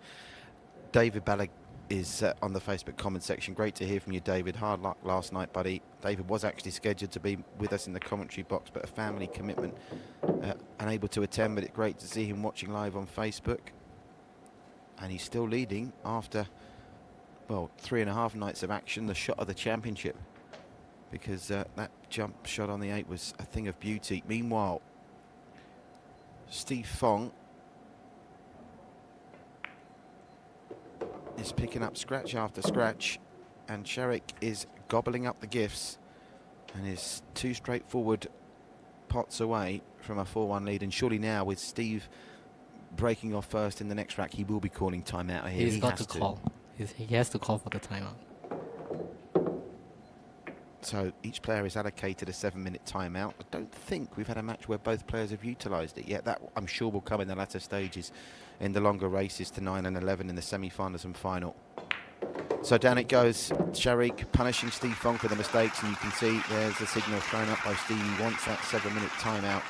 David Ballag is on the Facebook comment section. Great to hear from you, David. Hard luck last night, buddy. David was actually scheduled to be with us in the commentary box, but a family commitment, unable to attend, but it's great to see him watching live on Facebook. And he's still leading after, well, 3.5 nights of action, the shot of the championship. Because that jump shot on the 8 was a thing of beauty. Meanwhile, Steve Fong is picking up scratch after scratch, and Sharik is gobbling up the gifts and is 2 straightforward pots away from a 4-1 lead. And surely now, with Steve breaking off first in the next rack, he will be calling timeout here. He's got to call. He has to call for the timeout. So each player is allocated a 7-minute timeout. I don't think we've had a match where both players have utilised it yet. That, I'm sure, will come in the latter stages in the longer races to 9 and 11 in the semi-finals and final. So down it goes. Sharik punishing Steve Fong for the mistakes, and you can see there's the signal thrown up by Steve. He wants that 7-minute timeout.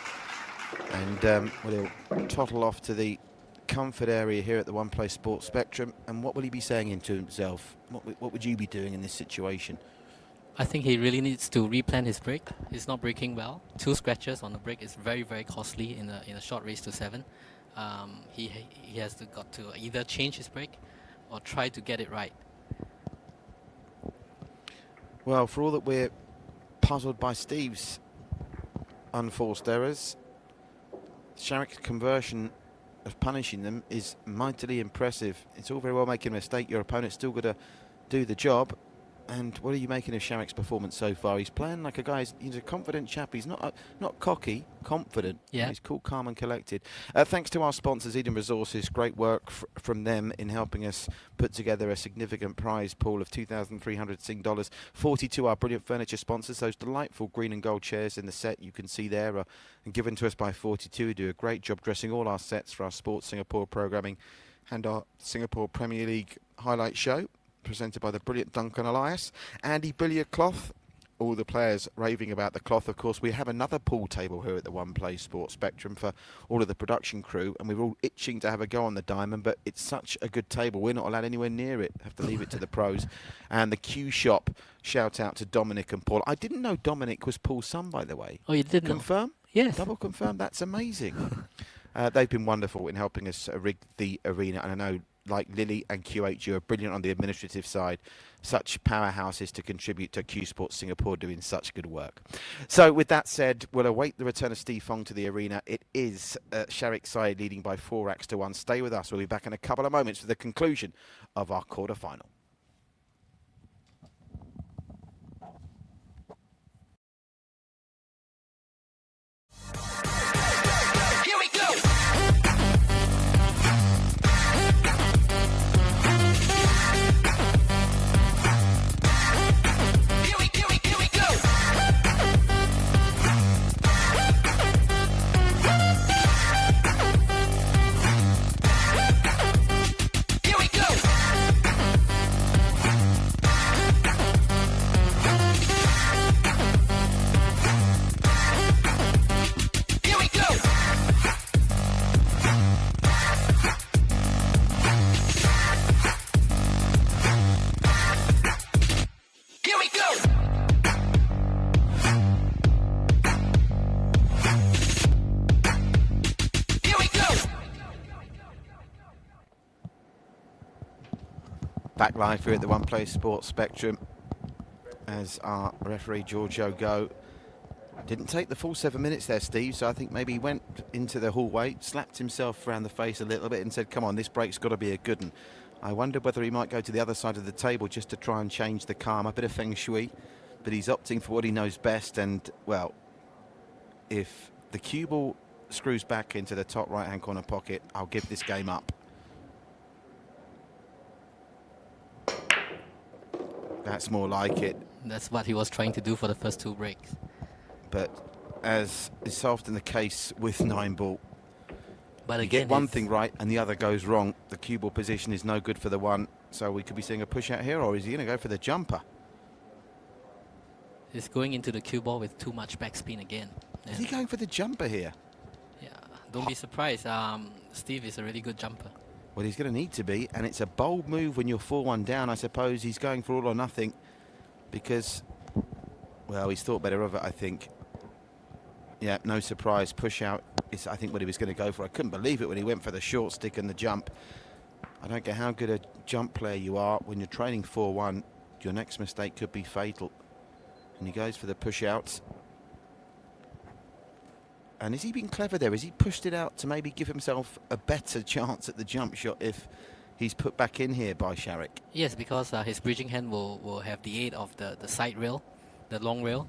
And well, he'll toddle off to the comfort area here at the One Play Sports Spectrum. And what will he be saying into himself? What would you be doing in this situation? I think he really needs to replan his break. He's not breaking well. 2 scratches on the break is very, very costly in a short race to 7. He has got to either change his break or try to get it right. Well, for all that we're puzzled by Steve's unforced errors, Sharik's conversion of punishing them is mightily impressive. It's all very well making a mistake. Your opponent's still got to do the job. And what are you making of Sharik's performance so far? He's playing like a guy. He's a confident chap. He's not cocky, confident. Yeah. He's cool, calm, and collected. Thanks to our sponsors, Eden Resources. Great work from them in helping us put together a significant prize pool of 2,300 Sing dollars. 42 our brilliant furniture sponsors. Those delightful green and gold chairs in the set you can see there are given to us by 42, who do a great job dressing all our sets for our Sports Singapore programming and our Singapore Premier League highlight show, presented by the brilliant Duncan Elias. Andy Billiard Cloth, all the players raving about the cloth. Of course, we have another pool table here at the One Play Sports Spectrum for all of the production crew, and we're all itching to have a go on the diamond, but it's such a good table, we're not allowed anywhere near it. Have to leave it to the pros. And the Q Shop, shout out to Dominic and Paul. I didn't know Dominic was Paul's son, by the way. Oh, you didn't know? Confirm? Yes. Double confirm? That's amazing. They've been wonderful in helping us rig the arena, and I know, like Lily and QH, you are brilliant on the administrative side. Such powerhouses to contribute to Cuesports Singapore doing such good work. So with that said, we'll await the return of Steve Fong to the arena. It is Sharik Sayed leading by 4 racks to 1. Stay with us. We'll be back in a couple of moments for the conclusion of our quarter-final. Back live here at the One Play Sports Spectrum as our referee Giorgio Go didn't take the full 7 minutes there, Steve, so I think maybe he went into the hallway, slapped himself around the face a little bit and said, come on, this break's got to be a good one. I wondered whether he might go to the other side of the table just to try and change the calm, a bit of feng shui, but he's opting for what he knows best. And, well, if the cue ball screws back into the top right-hand corner pocket. I'll give this game up. That's more like it. That's what he was trying to do for the first 2 breaks. But as is so often the case with 9-ball, But you again, get one thing right and the other goes wrong. The cue ball position is no good for the one. So we could be seeing a push out here, or is he going to go for the jumper? he's going into the cue ball with too much backspin again. Is he going for the jumper here? Yeah, don't be surprised. Steve is a really good jumper. Well, he's going to need to be, and it's a bold move when you're 4-1 down. I suppose he's going for all or nothing because, well, he's thought better of it, I think. Yeah, no surprise. Push out is, I think, what he was going to go for. I couldn't believe it when he went for the short stick and the jump. I don't care how good a jump player you are. When you're trailing 4-1, your next mistake could be fatal. And he goes for the push out. And has he been clever there? Has he pushed it out to maybe give himself a better chance at the jump shot if he's put back in here by Sharik? Yes, because his bridging hand will have the aid of the side rail, the long rail.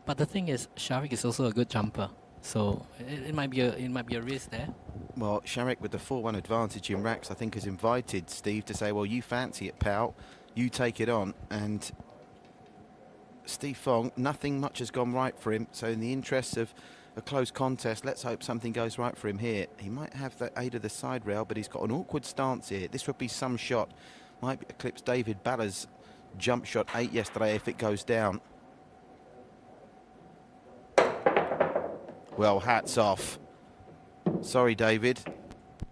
But the thing is, Sharik is also a good jumper, so it might be a risk there. Well, Sharik with the 4-1 advantage in racks, I think, has invited Steve to say, well, you fancy it, pal. You take it on. And Steve Fong, nothing much has gone right for him. So in the interests of a close contest, let's hope something goes right for him here. He might have the aid of the side rail, but he's got an awkward stance here. This would be some shot. Might eclipse David Ballard's jump shot 8 yesterday if it goes down. Well, hats off. Sorry, David.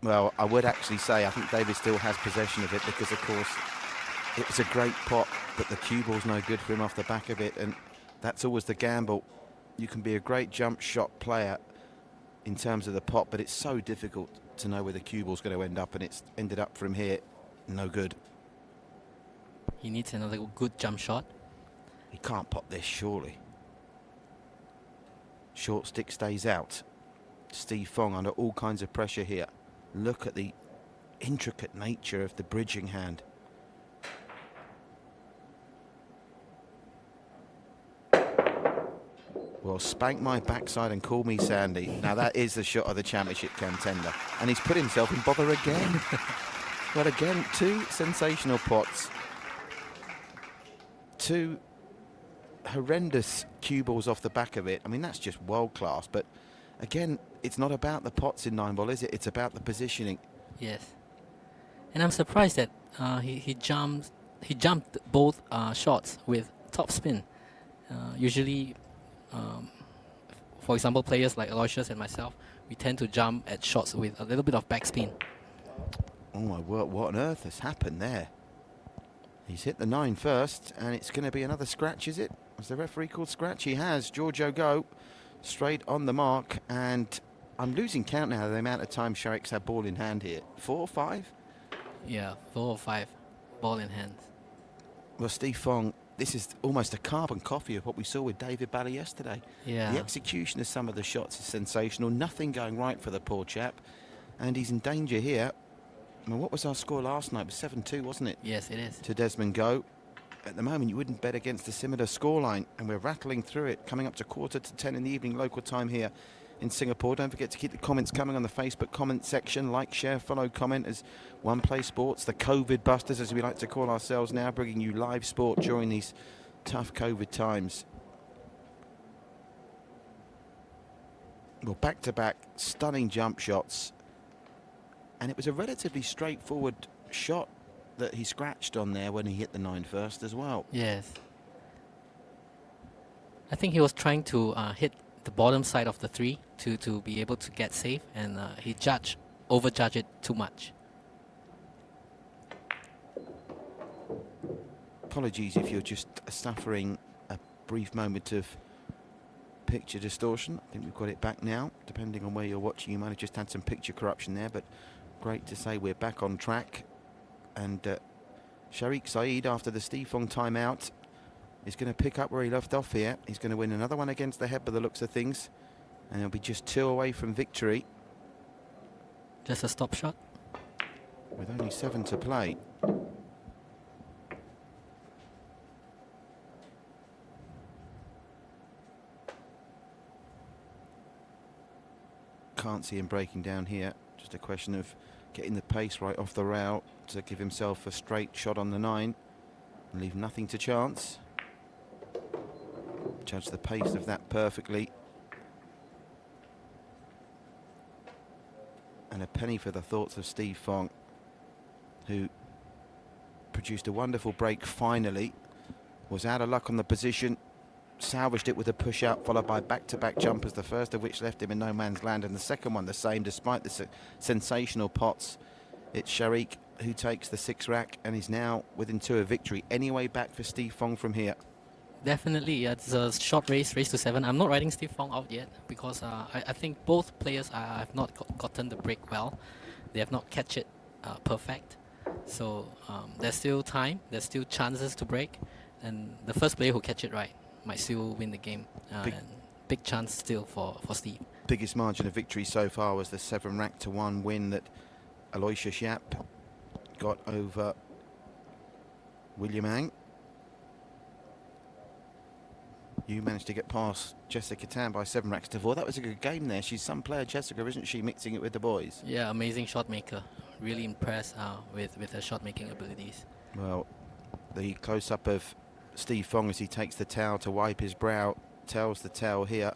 Well, I would actually say I think David still has possession of it because, of course, it was a great pot, but the cue ball's no good for him off the back of it, and that's always the gamble. You can be a great jump shot player in terms of the pot, but it's so difficult to know where the cue ball's going to end up, and it's ended up from here. No good. He needs another good jump shot. He can't pot this, surely. Short stick stays out. Steve Fong under all kinds of pressure here. Look at the intricate nature of the bridging hand. Well, spank my backside and call me Sandy. Now that is the shot of the championship contender. And he's put himself in bother again. Well, again, 2 sensational pots. 2 horrendous cue balls off the back of it. I mean, that's just world class. But again, it's not about the pots in 9-ball, is it? It's about the positioning. Yes. And I'm surprised that he jumped both shots with top spin. Usually, for example, players like Aloysius and myself, we tend to jump at shots with a little bit of backspin. Oh my word, what on earth has happened there? He's hit the 9 first, and it's going to be another scratch, is it? Has the referee called scratch? He has. Giorgio go straight on the mark, and I'm losing count now of the amount of time Sharik's had ball in hand here. 4 or 5? Yeah, 4 or 5 ball in hand. Well, Steve Fong, this is almost a carbon copy of what we saw with David Ballard yesterday. Yeah. The execution of some of the shots is sensational. Nothing going right for the poor chap, and he's in danger here. Well, what was our score last night? It was 7-2, wasn't it? Yes, it is. To Desmond Go. At the moment, you wouldn't bet against a similar scoreline, and we're rattling through it, coming up to 9:45 in the evening local time here in Singapore. Don't forget to keep the comments coming on the Facebook comment section. Like, share, follow, comment as One Play Sports, the COVID Busters, as we like to call ourselves now, bringing you live sport during these tough COVID times. Well, back-to-back stunning jump shots. And it was a relatively straightforward shot that he scratched on there when he hit the 9 first as well. Yes. I think he was trying to hit the bottom side of the 3 to be able to get safe, and he overjudged it too much. Apologies if you're just suffering a brief moment of picture distortion. I think we've got it back now. Depending on where you're watching, you might have just had some picture corruption there, but great to say we're back on track. And Sharik Sayed, after the Steve Fong timeout, is going to pick up where he left off here. He's going to win another one against the head by the looks of things, and he'll be just 2 away from victory. Just a stop shot. With only 7 to play. can't see him breaking down here. Just a question of getting the pace right off the rail to give himself a straight shot on the 9 and leave nothing to chance. Judge the pace of that perfectly. And a penny for the thoughts of Steve Fong, who produced a wonderful break finally, was out of luck on the position, salvaged it with a push out followed by back-to-back jumpers, the first of which left him in no man's land, and the second one the same despite the sensational pots. It's Sharik who takes the 6 rack and is now within 2 of victory. Any way back for Steve Fong from here? Definitely, yeah, it's a short race to 7. I'm not writing Steve Fong out yet because I think both players have not gotten the break well. They have not catch it perfect. So there's still time, there's still chances to break. And the first player who catch it right might still win the game. Big chance still for Steve. Biggest margin of victory so far was the 7 rack to 1 win that Aloysius Yap got over William Ang. You managed to get past Jessica Tan by 7 racks to 4. That was a good game there. She's some player, Jessica, isn't she, mixing it with the boys? Yeah, amazing shot maker. Really impressed with her shot making abilities. Well, the close-up of Steve Fong as he takes the towel to wipe his brow tells the tale here.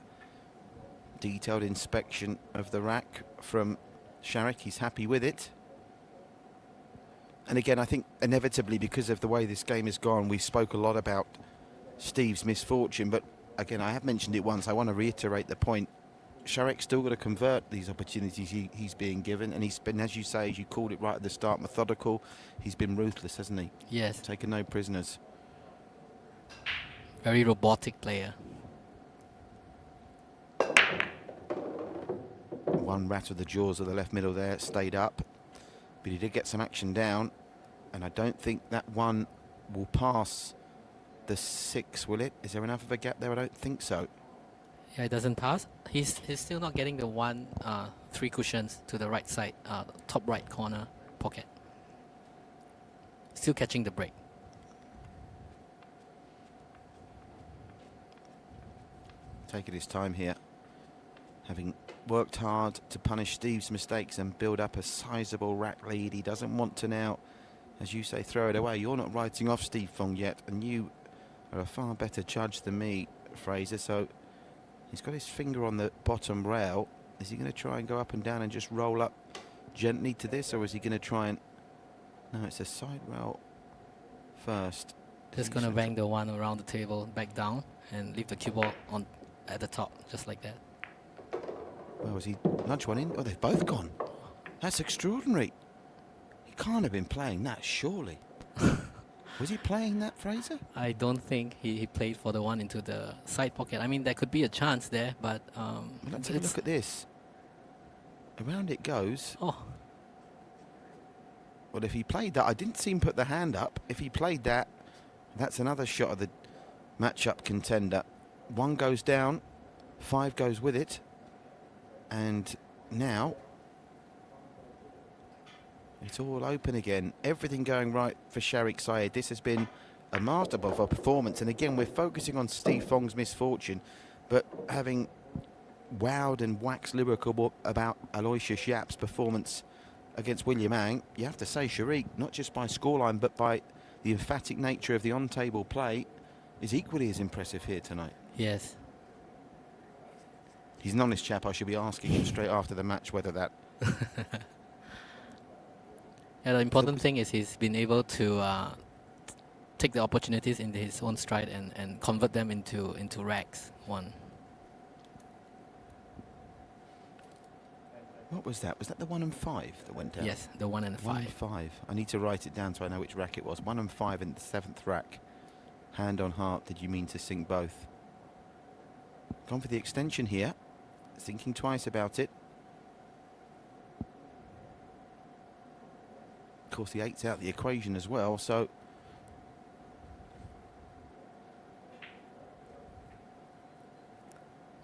Detailed inspection of the rack from Sharik. He's happy with it. And again, I think inevitably, because of the way this game has gone, we spoke a lot about Steve's misfortune, but again, I have mentioned it once. I want to reiterate the point. Sharik's still got to convert these opportunities he's being given, and he's been, as you say, as you called it right at the start, methodical. He's been ruthless, hasn't he? Yes. Taken no prisoners. Very robotic player. One rat of the jaws of the left middle there, stayed up, but he did get some action down, and I don't think that one will pass the 6, will it? Is there enough of a gap there? I don't think so. Yeah, it doesn't pass. He's still not getting the 3 cushions to the right side, top right corner pocket. Still catching the break. Taking his time here, having worked hard to punish Steve's mistakes and build up a sizable rack lead. He doesn't want to now, as you say, throw it away. You're not writing off Steve Fong yet, and you are a far better judge than me, Fraser. So he's got his finger on the bottom rail. Is he going to try and go up and down and just roll up gently to this, or is he going to try and... No, it's a side rail first. Just going to bang the one around the table back down and leave the cue ball on at the top, just like that. Well, was he nudge one in? Oh, they've both gone. That's extraordinary. He can't have been playing that, surely. Was he playing that, Fraser? I don't think he played for the one into the side pocket. I mean, there could be a chance there, but... Let's have a look at this. Around it goes. Oh. Well, if he played that, I didn't see him put the hand up. If he played that, that's another shot of the matchup contender. 1 goes down, 5 goes with it. And now it's all open again. Everything going right for Sharik Sayed. This has been a masterful performance. And again, we're focusing on Steve Fong's misfortune, but having wowed and waxed lyrical about Aloysius Yap's performance against William Ang, you have to say Sharik, not just by scoreline, but by the emphatic nature of the on-table play, is equally as impressive here tonight. Yes. He's an honest chap. I should be asking him straight after the match whether that... Yeah, the important thing is he's been able to take the opportunities into his own stride and convert them into racks. 1. What was that? Was that the 1 and 5 that went down? Yes, the 1 and the 5. 1 and 5. I need to write it down so I know which rack it was. 1 and 5 in the 7th rack. Hand on heart, did you mean to sink both? Gone for the extension here. Thinking twice about it. Of course, the 8's out the equation as well, so...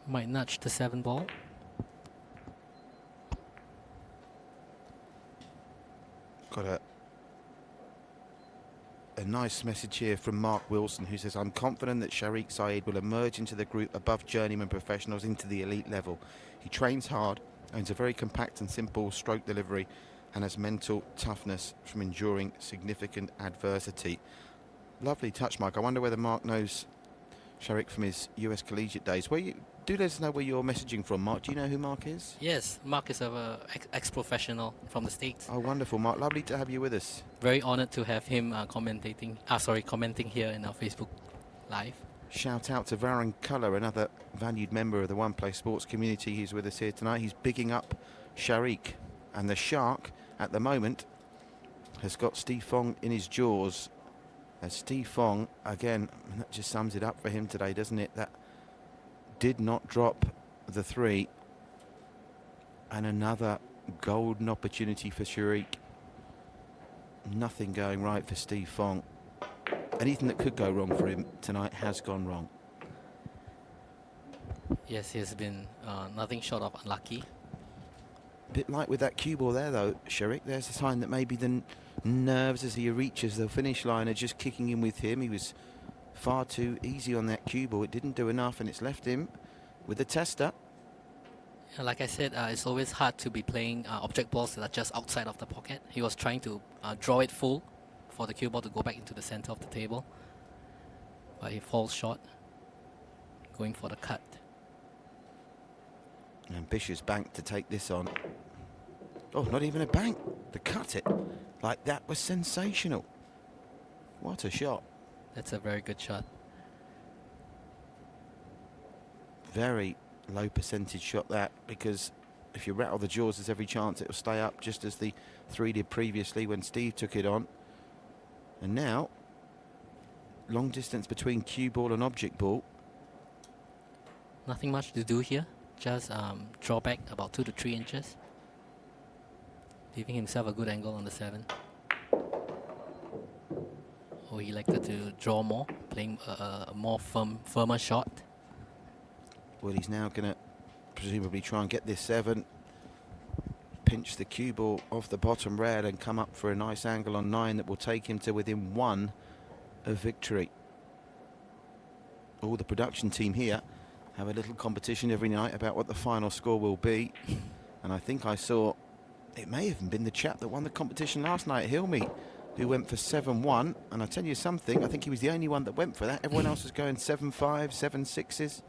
Might nudge the 7 ball. Got a nice message here from Mark Wilson, who says, I'm confident that Sharik Sayed will emerge into the group above journeyman professionals into the elite level. He trains hard, Owns a very compact and simple stroke delivery and has mental toughness from enduring significant adversity. Lovely touch, Mark. I wonder whether Mark knows Sharik from his US collegiate days. Do let us know where you're messaging from, Mark. Do you know who Mark is? Yes, Mark is a ex-professional from the States. Oh, wonderful, Mark. Lovely to have you with us. Very honored to have him commenting here in our Facebook Live. Shout out to Varun Culler, another valued member of the One Play Sports community. He's with us here tonight. He's bigging up Sharik. And the Shark, at the moment, has got Steve Fong in his jaws. As Steve Fong, again, that just sums it up for him today, doesn't it? That did not drop the 3. And another golden opportunity for Sharik. Nothing going right for Steve Fong. Anything that could go wrong for him tonight has gone wrong. Yes, he has been nothing short of unlucky. Bit like with that cue ball there, though, Sharik. There's a sign that maybe the nerves as he reaches the finish line are just kicking in with him. He was far too easy on that cue ball. It didn't do enough, and it's left him with the tester. Like I said, it's always hard to be playing object balls that are just outside of the pocket. He was trying to draw it full for the cue ball to go back into the center of the table, but he falls short, going for the cut. An ambitious bank to take this on. Oh, not even a bank. To cut it like that was sensational. What a shot. That's a very good shot. Very low percentage shot that, because if you rattle the jaws, there's every chance it will stay up, just as the 3 did previously when Steve took it on. And now, long distance between cue ball and object ball. Nothing much to do here. Just draw back about 2 to 3 inches, leaving himself a good angle on the 7. Oh, he elected to draw more, playing a more firmer shot. Well, he's now going to presumably try and get this 7, pinch the cue ball off the bottom rail and come up for a nice angle on 9 that will take him to within 1 of victory. All the production team here have a little competition every night about what the final score will be. And I think I saw, it may have been the chap that won the competition last night, Hilmi, who went for 7-1. And I tell you something, I think he was the only one that went for that. Everyone else was going 7-5, 7-6s.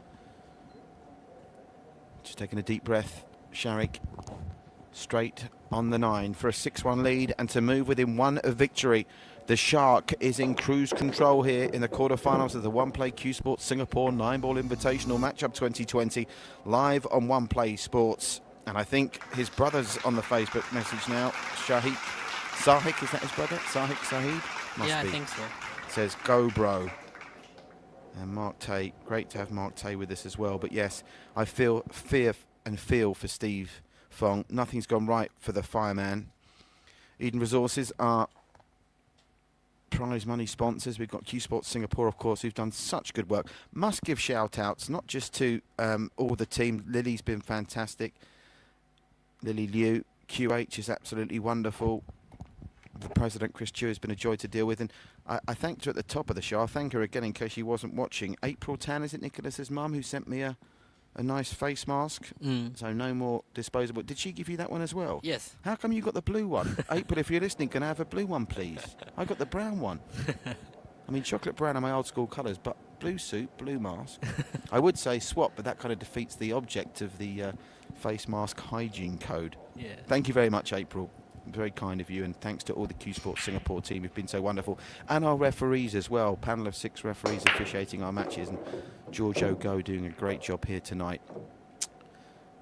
Just taking a deep breath, Sharik straight on the 9 for a 6-1 lead and to move within 1 of victory. The Shark is in cruise control here in the quarterfinals of the One Play Cuesports Singapore 9-ball Invitational Matchup 2020, live on One Play Sports. And I think his brother's on the Facebook message now. Sahik, is that his brother? Sharik Sayed? Must Yeah, be. I think so. Says, go bro. And Mark Tay, great to have Mark Tay with us as well. But yes, I feel for Steve Fong. Nothing's gone right for the fireman. Eden Resources are prize money sponsors. We've got Cuesports Singapore, of course, who've done such good work. Must give shout-outs, not just to all the team. Lily's been fantastic. Lily Liu. QH is absolutely wonderful. The president, Chris Chu, has been a joy to deal with. And I thanked her at the top of the show. I'll thank her again in case she wasn't watching. April Tan, is it Nicholas's mum, who sent me a nice face mask? So no more disposable. Did she give you that one as well? Yes. How come you got the blue one? April, if you're listening, can I have a blue one, please? I got the brown one. I mean, chocolate brown are my old school colours, but blue suit, blue mask. I would say swap, but that kind of defeats the object of the face mask hygiene code. Yeah. Thank you very much, April. Very kind of you, and thanks to all the Cuesports Singapore team who've been so wonderful, and our referees as well. Panel of 6 referees officiating our matches, and Giorgio Go doing a great job here tonight.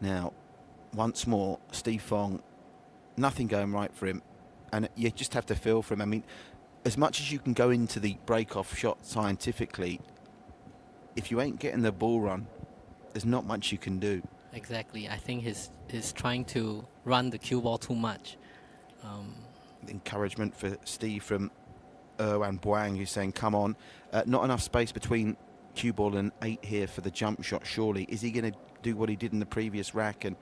Now, once more, Steve Fong, nothing going right for him, and you just have to feel for him. I mean, as much as you can go into the break-off shot scientifically, if you ain't getting the ball run, there's not much you can do. Exactly. I think he's trying to run the cue ball too much. Encouragement for Steve from Erwan Boang, who's saying, come on. Not enough space between cue ball and 8 here for the jump shot, surely. Is he going to do what he did in the previous rack and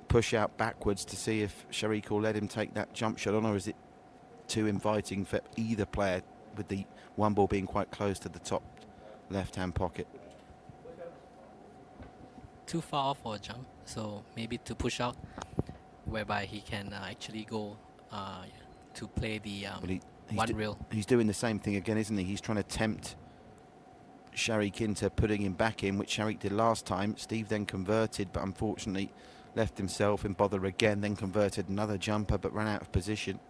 push out backwards to see if Sharik will let him take that jump shot on, or is it too inviting for either player, with the one ball being quite close to the top left-hand pocket? too far off for a jump, so maybe to push out, whereby he can actually go to play the one reel. He's doing the same thing again, isn't he? He's trying to tempt Sharik into putting him back in, which Sharik did last time. Steve then converted, but unfortunately left himself in bother again, then converted another jumper, but ran out of position.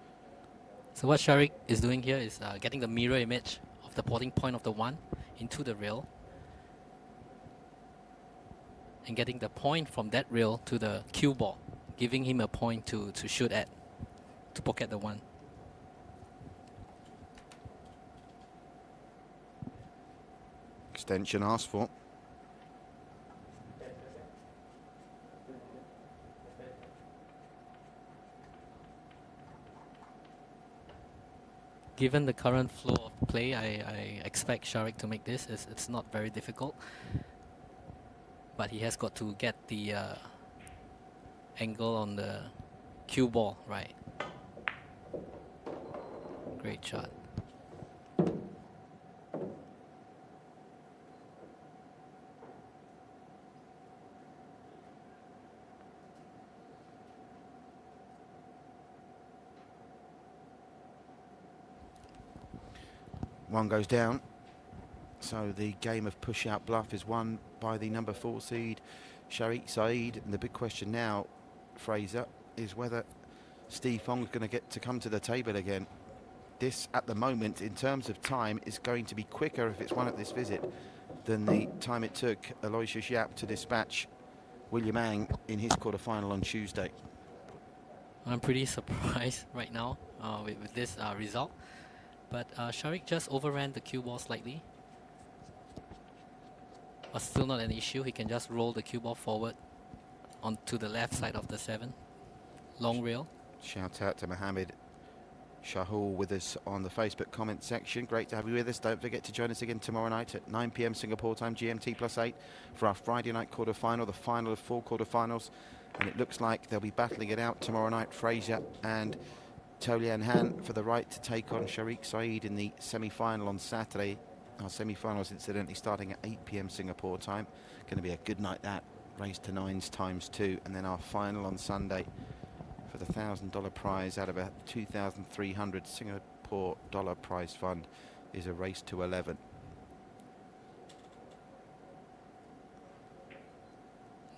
So what Sharik is doing here is getting the mirror image of the porting point of the one into the rail, and getting the point from that rail to the cue ball, giving him a point to shoot at, to poke at the one. Extension asked for. Given the current flow of play, I expect Sharik to make this. It's not very difficult, but he has got to get the angle on the cue ball right. Great shot. One goes down. So the game of push-out bluff is won by the number 4 seed, Sharik Sayed. And the big question now, Fraser, is whether Steve Fong is going to get to come to the table again. This, at the moment, in terms of time, is going to be quicker if it's won at this visit than the time it took Aloysius Yap to dispatch William Ang in his quarterfinal on Tuesday. I'm pretty surprised right now with this result. But Sharik just overran the cue ball slightly. But still not an issue. He can just roll the cue ball forward onto the left side of the 7. Long rail. Shout out to Mohammed Shahul with us on the Facebook comment section. Great to have you with us. Don't forget to join us again tomorrow night at 9 p.m. Singapore time, GMT +8, for our Friday night quarterfinal, the final of 4 quarterfinals. And it looks like they'll be battling it out tomorrow night, Fraser and Tolian Han, for the right to take on Sharik Sayed in the semi-final on Saturday. Our semi-finals incidentally starting at 8 p.m. Singapore time. Going to be a good night that, raised to 9s ×2, and then our final on Sunday for the $1,000 prize out of a 2,300 Singapore dollar prize fund is a race to 11.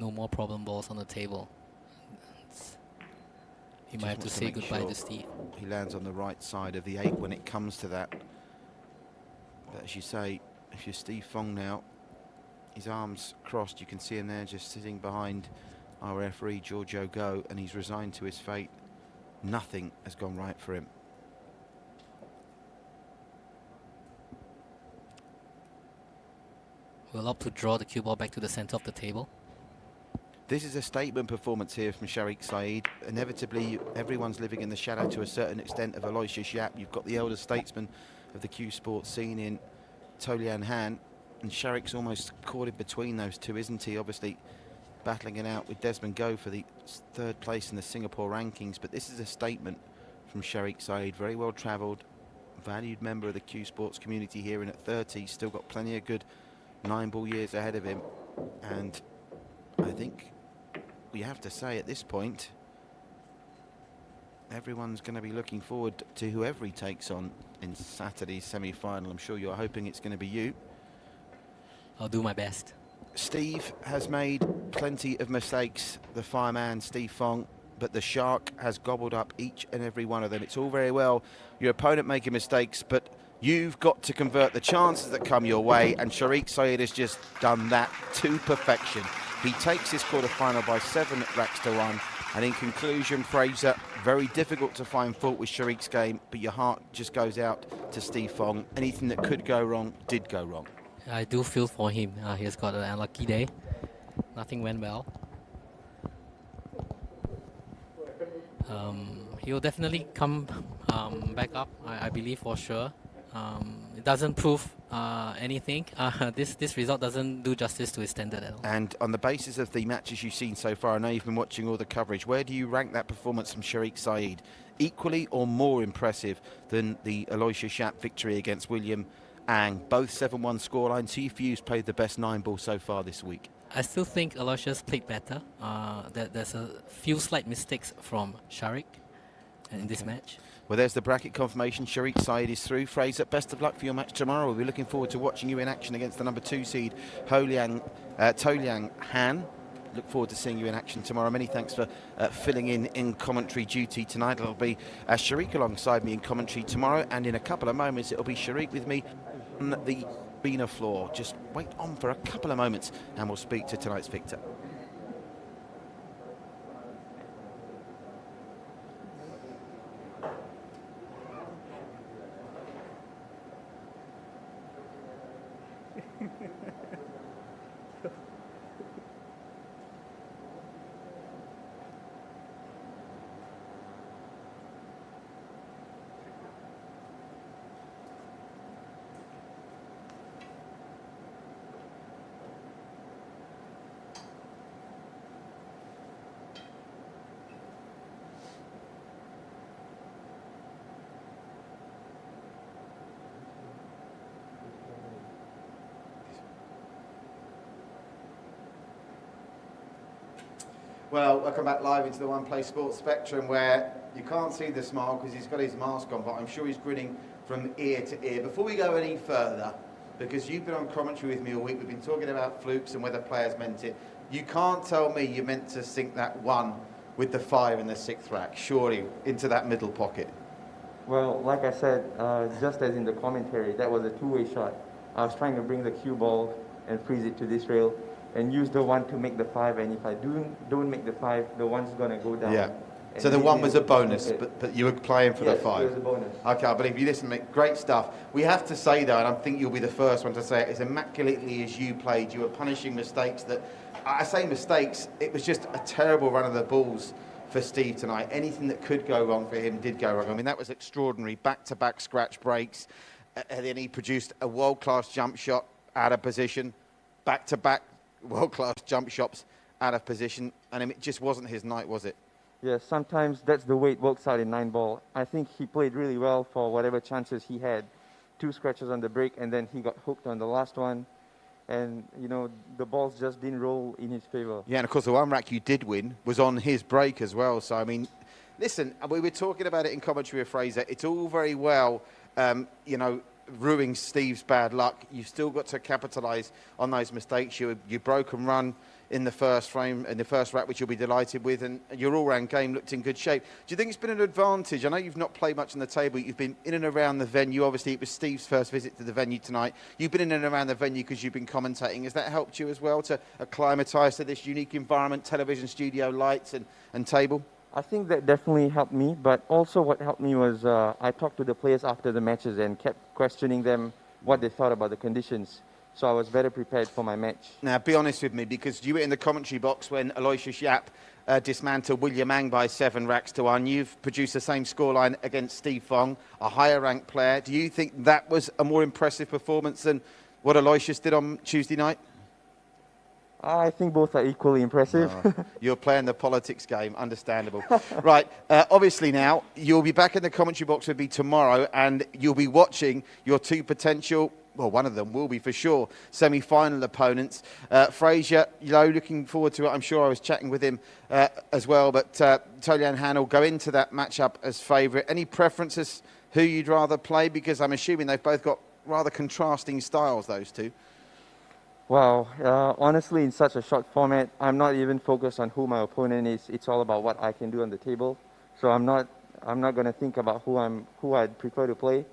No more problem balls on the table. He might have to say goodbye to Steve. He lands on the right side of the 8 when it comes to that. But as you say, if you're Steve Fong now, his arms crossed, you can see him there just sitting behind our referee Giorgio Go, and he's resigned to his fate. Nothing has gone right for him. We'll opt to draw the cue ball back to the center of the table. This is a statement performance here from Sharik Sayed. Inevitably, everyone's living in the shadow to a certain extent of Aloysius Yap. You've got the elder statesman of the Cuesports scene in Tolian Han, and Sharik's almost caught in between those two, isn't he? Obviously battling it out with Desmond Go for the 3rd place in the Singapore rankings. But this is a statement from Sharik Sayed, very well travelled, valued member of the Cuesports community here, and at 30, still got plenty of good 9-ball years ahead of him. And I think we have to say at this point, everyone's going to be looking forward to whoever he takes on in Saturday's semi-final. I'm sure you're hoping it's going to be you. I'll do my best. Steve has made plenty of mistakes, the fireman Steve Fong, but the Shark has gobbled up each and every one of them. It's all very well your opponent making mistakes, but you've got to convert the chances that come your way, and Sharik Sayed has just done that to perfection. He takes his quarterfinal by 7 racks to 1. And in conclusion, Fraser, very difficult to find fault with Sharik's game, but your heart just goes out to Steve Fong. Anything that could go wrong did go wrong. I do feel for him. He's got an unlucky day. Nothing went well. He'll definitely come back up, I believe, for sure. It doesn't prove anything. This result doesn't do justice to his standard at all. And on the basis of the matches you've seen so far, I know you've been watching all the coverage, where do you rank that performance from Sharik Sayed? Equally or more impressive than the Aloysius Yap victory against William Ang? Both 7-1 scorelines. Who for you's played the best 9-ball so far this week? I still think Aloysius played better. There's a few slight mistakes from Sharik in this match. Well, there's the bracket confirmation. Sharik Sayed is through. Fraser, best of luck for your match tomorrow. We'll be looking forward to watching you in action against the number 2 seed, Toliang Han. Look forward to seeing you in action tomorrow. Many thanks for filling in commentary duty tonight. It'll be Sharik alongside me in commentary tomorrow, and in a couple of moments it'll be Sharik with me on the arena floor. Just wait on for a couple of moments and we'll speak to tonight's victor. Well, welcome back live into the One Play Sports Spectrum, where you can't see the smile because he's got his mask on, but I'm sure he's grinning from ear to ear. Before we go any further, because you've been on commentary with me all week, we've been talking about flukes and whether players meant it. You can't tell me you meant to sink that one with the 5 in the 6th rack, surely, into that middle pocket. Well, like I said, just as in the commentary, that was a two-way shot. I was trying to bring the cue ball and freeze it to this rail, and use the 1 to make the 5, and if I don't make the 5, the 1's going to go down. Yeah. So the 1 was a bonus, but you were playing for the 5. Yes, it was a bonus. Okay, I believe you. Listen, mate, great stuff. We have to say, though, and I think you'll be the first one to say it, as immaculately as you played, you were punishing mistakes that, I say mistakes, it was just a terrible run of the balls for Steve tonight. Anything that could go wrong for him did go wrong. I mean, that was extraordinary. Back-to-back scratch breaks, and then he produced a world-class jump shot out of position, back-to-back world-class jump shots out of position, and it just wasn't his night, was it? Yeah, sometimes that's the way it works out in 9-ball. I think he played really well for whatever chances he had. 2 scratches on the break, and then he got hooked on the last one. And, you know, the balls just didn't roll in his favor. Yeah, and of course the one rack you did win was on his break as well. So, I mean, listen, we were talking about it in commentary with Fraser. It's all very well, you know, ruining Steve's bad luck. You've still got to capitalise on those mistakes. You broke and run in the first frame, in the first rack, which you'll be delighted with, and your all-round game looked in good shape. Do you think it's been an advantage? I know you've not played much on the table. You've been in and around the venue. Obviously, it was Steve's first visit to the venue tonight. You've been in and around the venue because you've been commentating. Has that helped you as well to acclimatise to this unique environment, television studio, lights and table? I think that definitely helped me, but also what helped me was I talked to the players after the matches and kept questioning them what they thought about the conditions. So I was better prepared for my match. Now, be honest with me, because you were in the commentary box when Aloysius Yap dismantled William Ang by 7 racks to 1. You've produced the same scoreline against Steve Fong, a higher-ranked player. Do you think that was a more impressive performance than what Aloysius did on Tuesday night? I think both are equally impressive. Oh, you're playing the politics game, understandable. Right, obviously now, you'll be back in the commentary box with me tomorrow, and you'll be watching your 2 potential, well, one of them will be for sure, semi-final opponents. Fraser, you know, looking forward to it. I'm sure I was chatting with him as well, but Toliang Han will go into that matchup as favourite. Any preferences who you'd rather play? Because I'm assuming they've both got rather contrasting styles, those two. Well, honestly, in such a short format, I'm not even focused on who my opponent is. It's all about what I can do on the table. So I'm not going to think about who I'd prefer to play.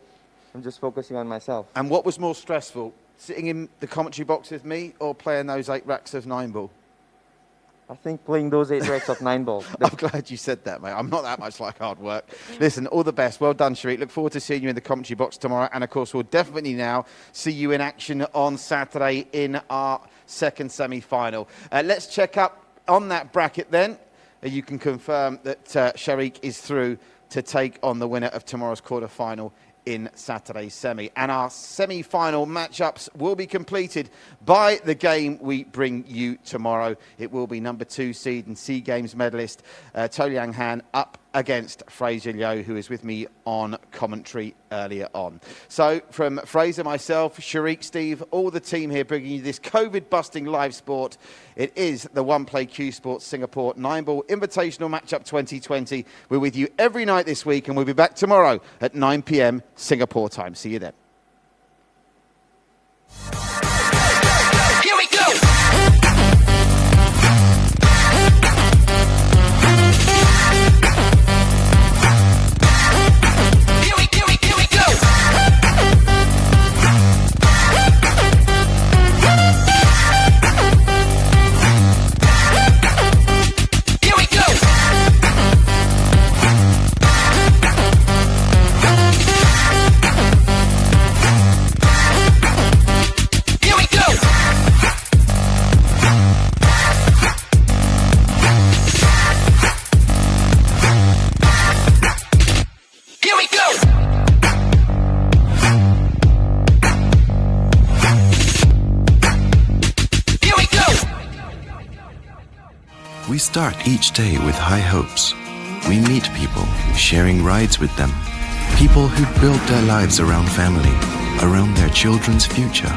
I'm just focusing on myself. And what was more stressful, sitting in the commentary box with me or playing those 8 racks of 9-ball? I think playing those 8 racks of 9-ball. I'm glad you said that, mate. I'm not that much like hard work. Listen, all the best. Well done, Sharik. Look forward to seeing you in the commentary box tomorrow. And, of course, we'll definitely now see you in action on Saturday in our second semi-final. Let's check up on that bracket then. You can confirm that Sharik is through to take on the winner of tomorrow's quarter-final in Saturday's semi. And our semi-final matchups will be completed by the game we bring you tomorrow. It will be number 2 seed and SEA Games medalist Toliang Han up against Fraser Lowe, who is with me on commentary earlier on. So from Fraser, myself, Sharik, Steve, all the team here bringing you this COVID-busting live sport. It is the One Play Cuesports Singapore 9-ball Invitational Matchup 2020. We're with you every night this week, and we'll be back tomorrow at 9 p.m. Singapore time. See you then. Here we go! We start each day with high hopes. We meet people, sharing rides with them. People who build their lives around family, around their children's future.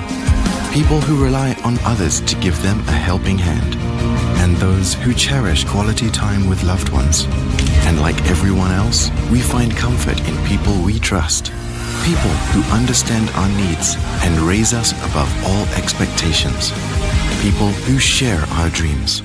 People who rely on others to give them a helping hand. And those who cherish quality time with loved ones. And like everyone else, we find comfort in people we trust. People who understand our needs and raise us above all expectations. People who share our dreams.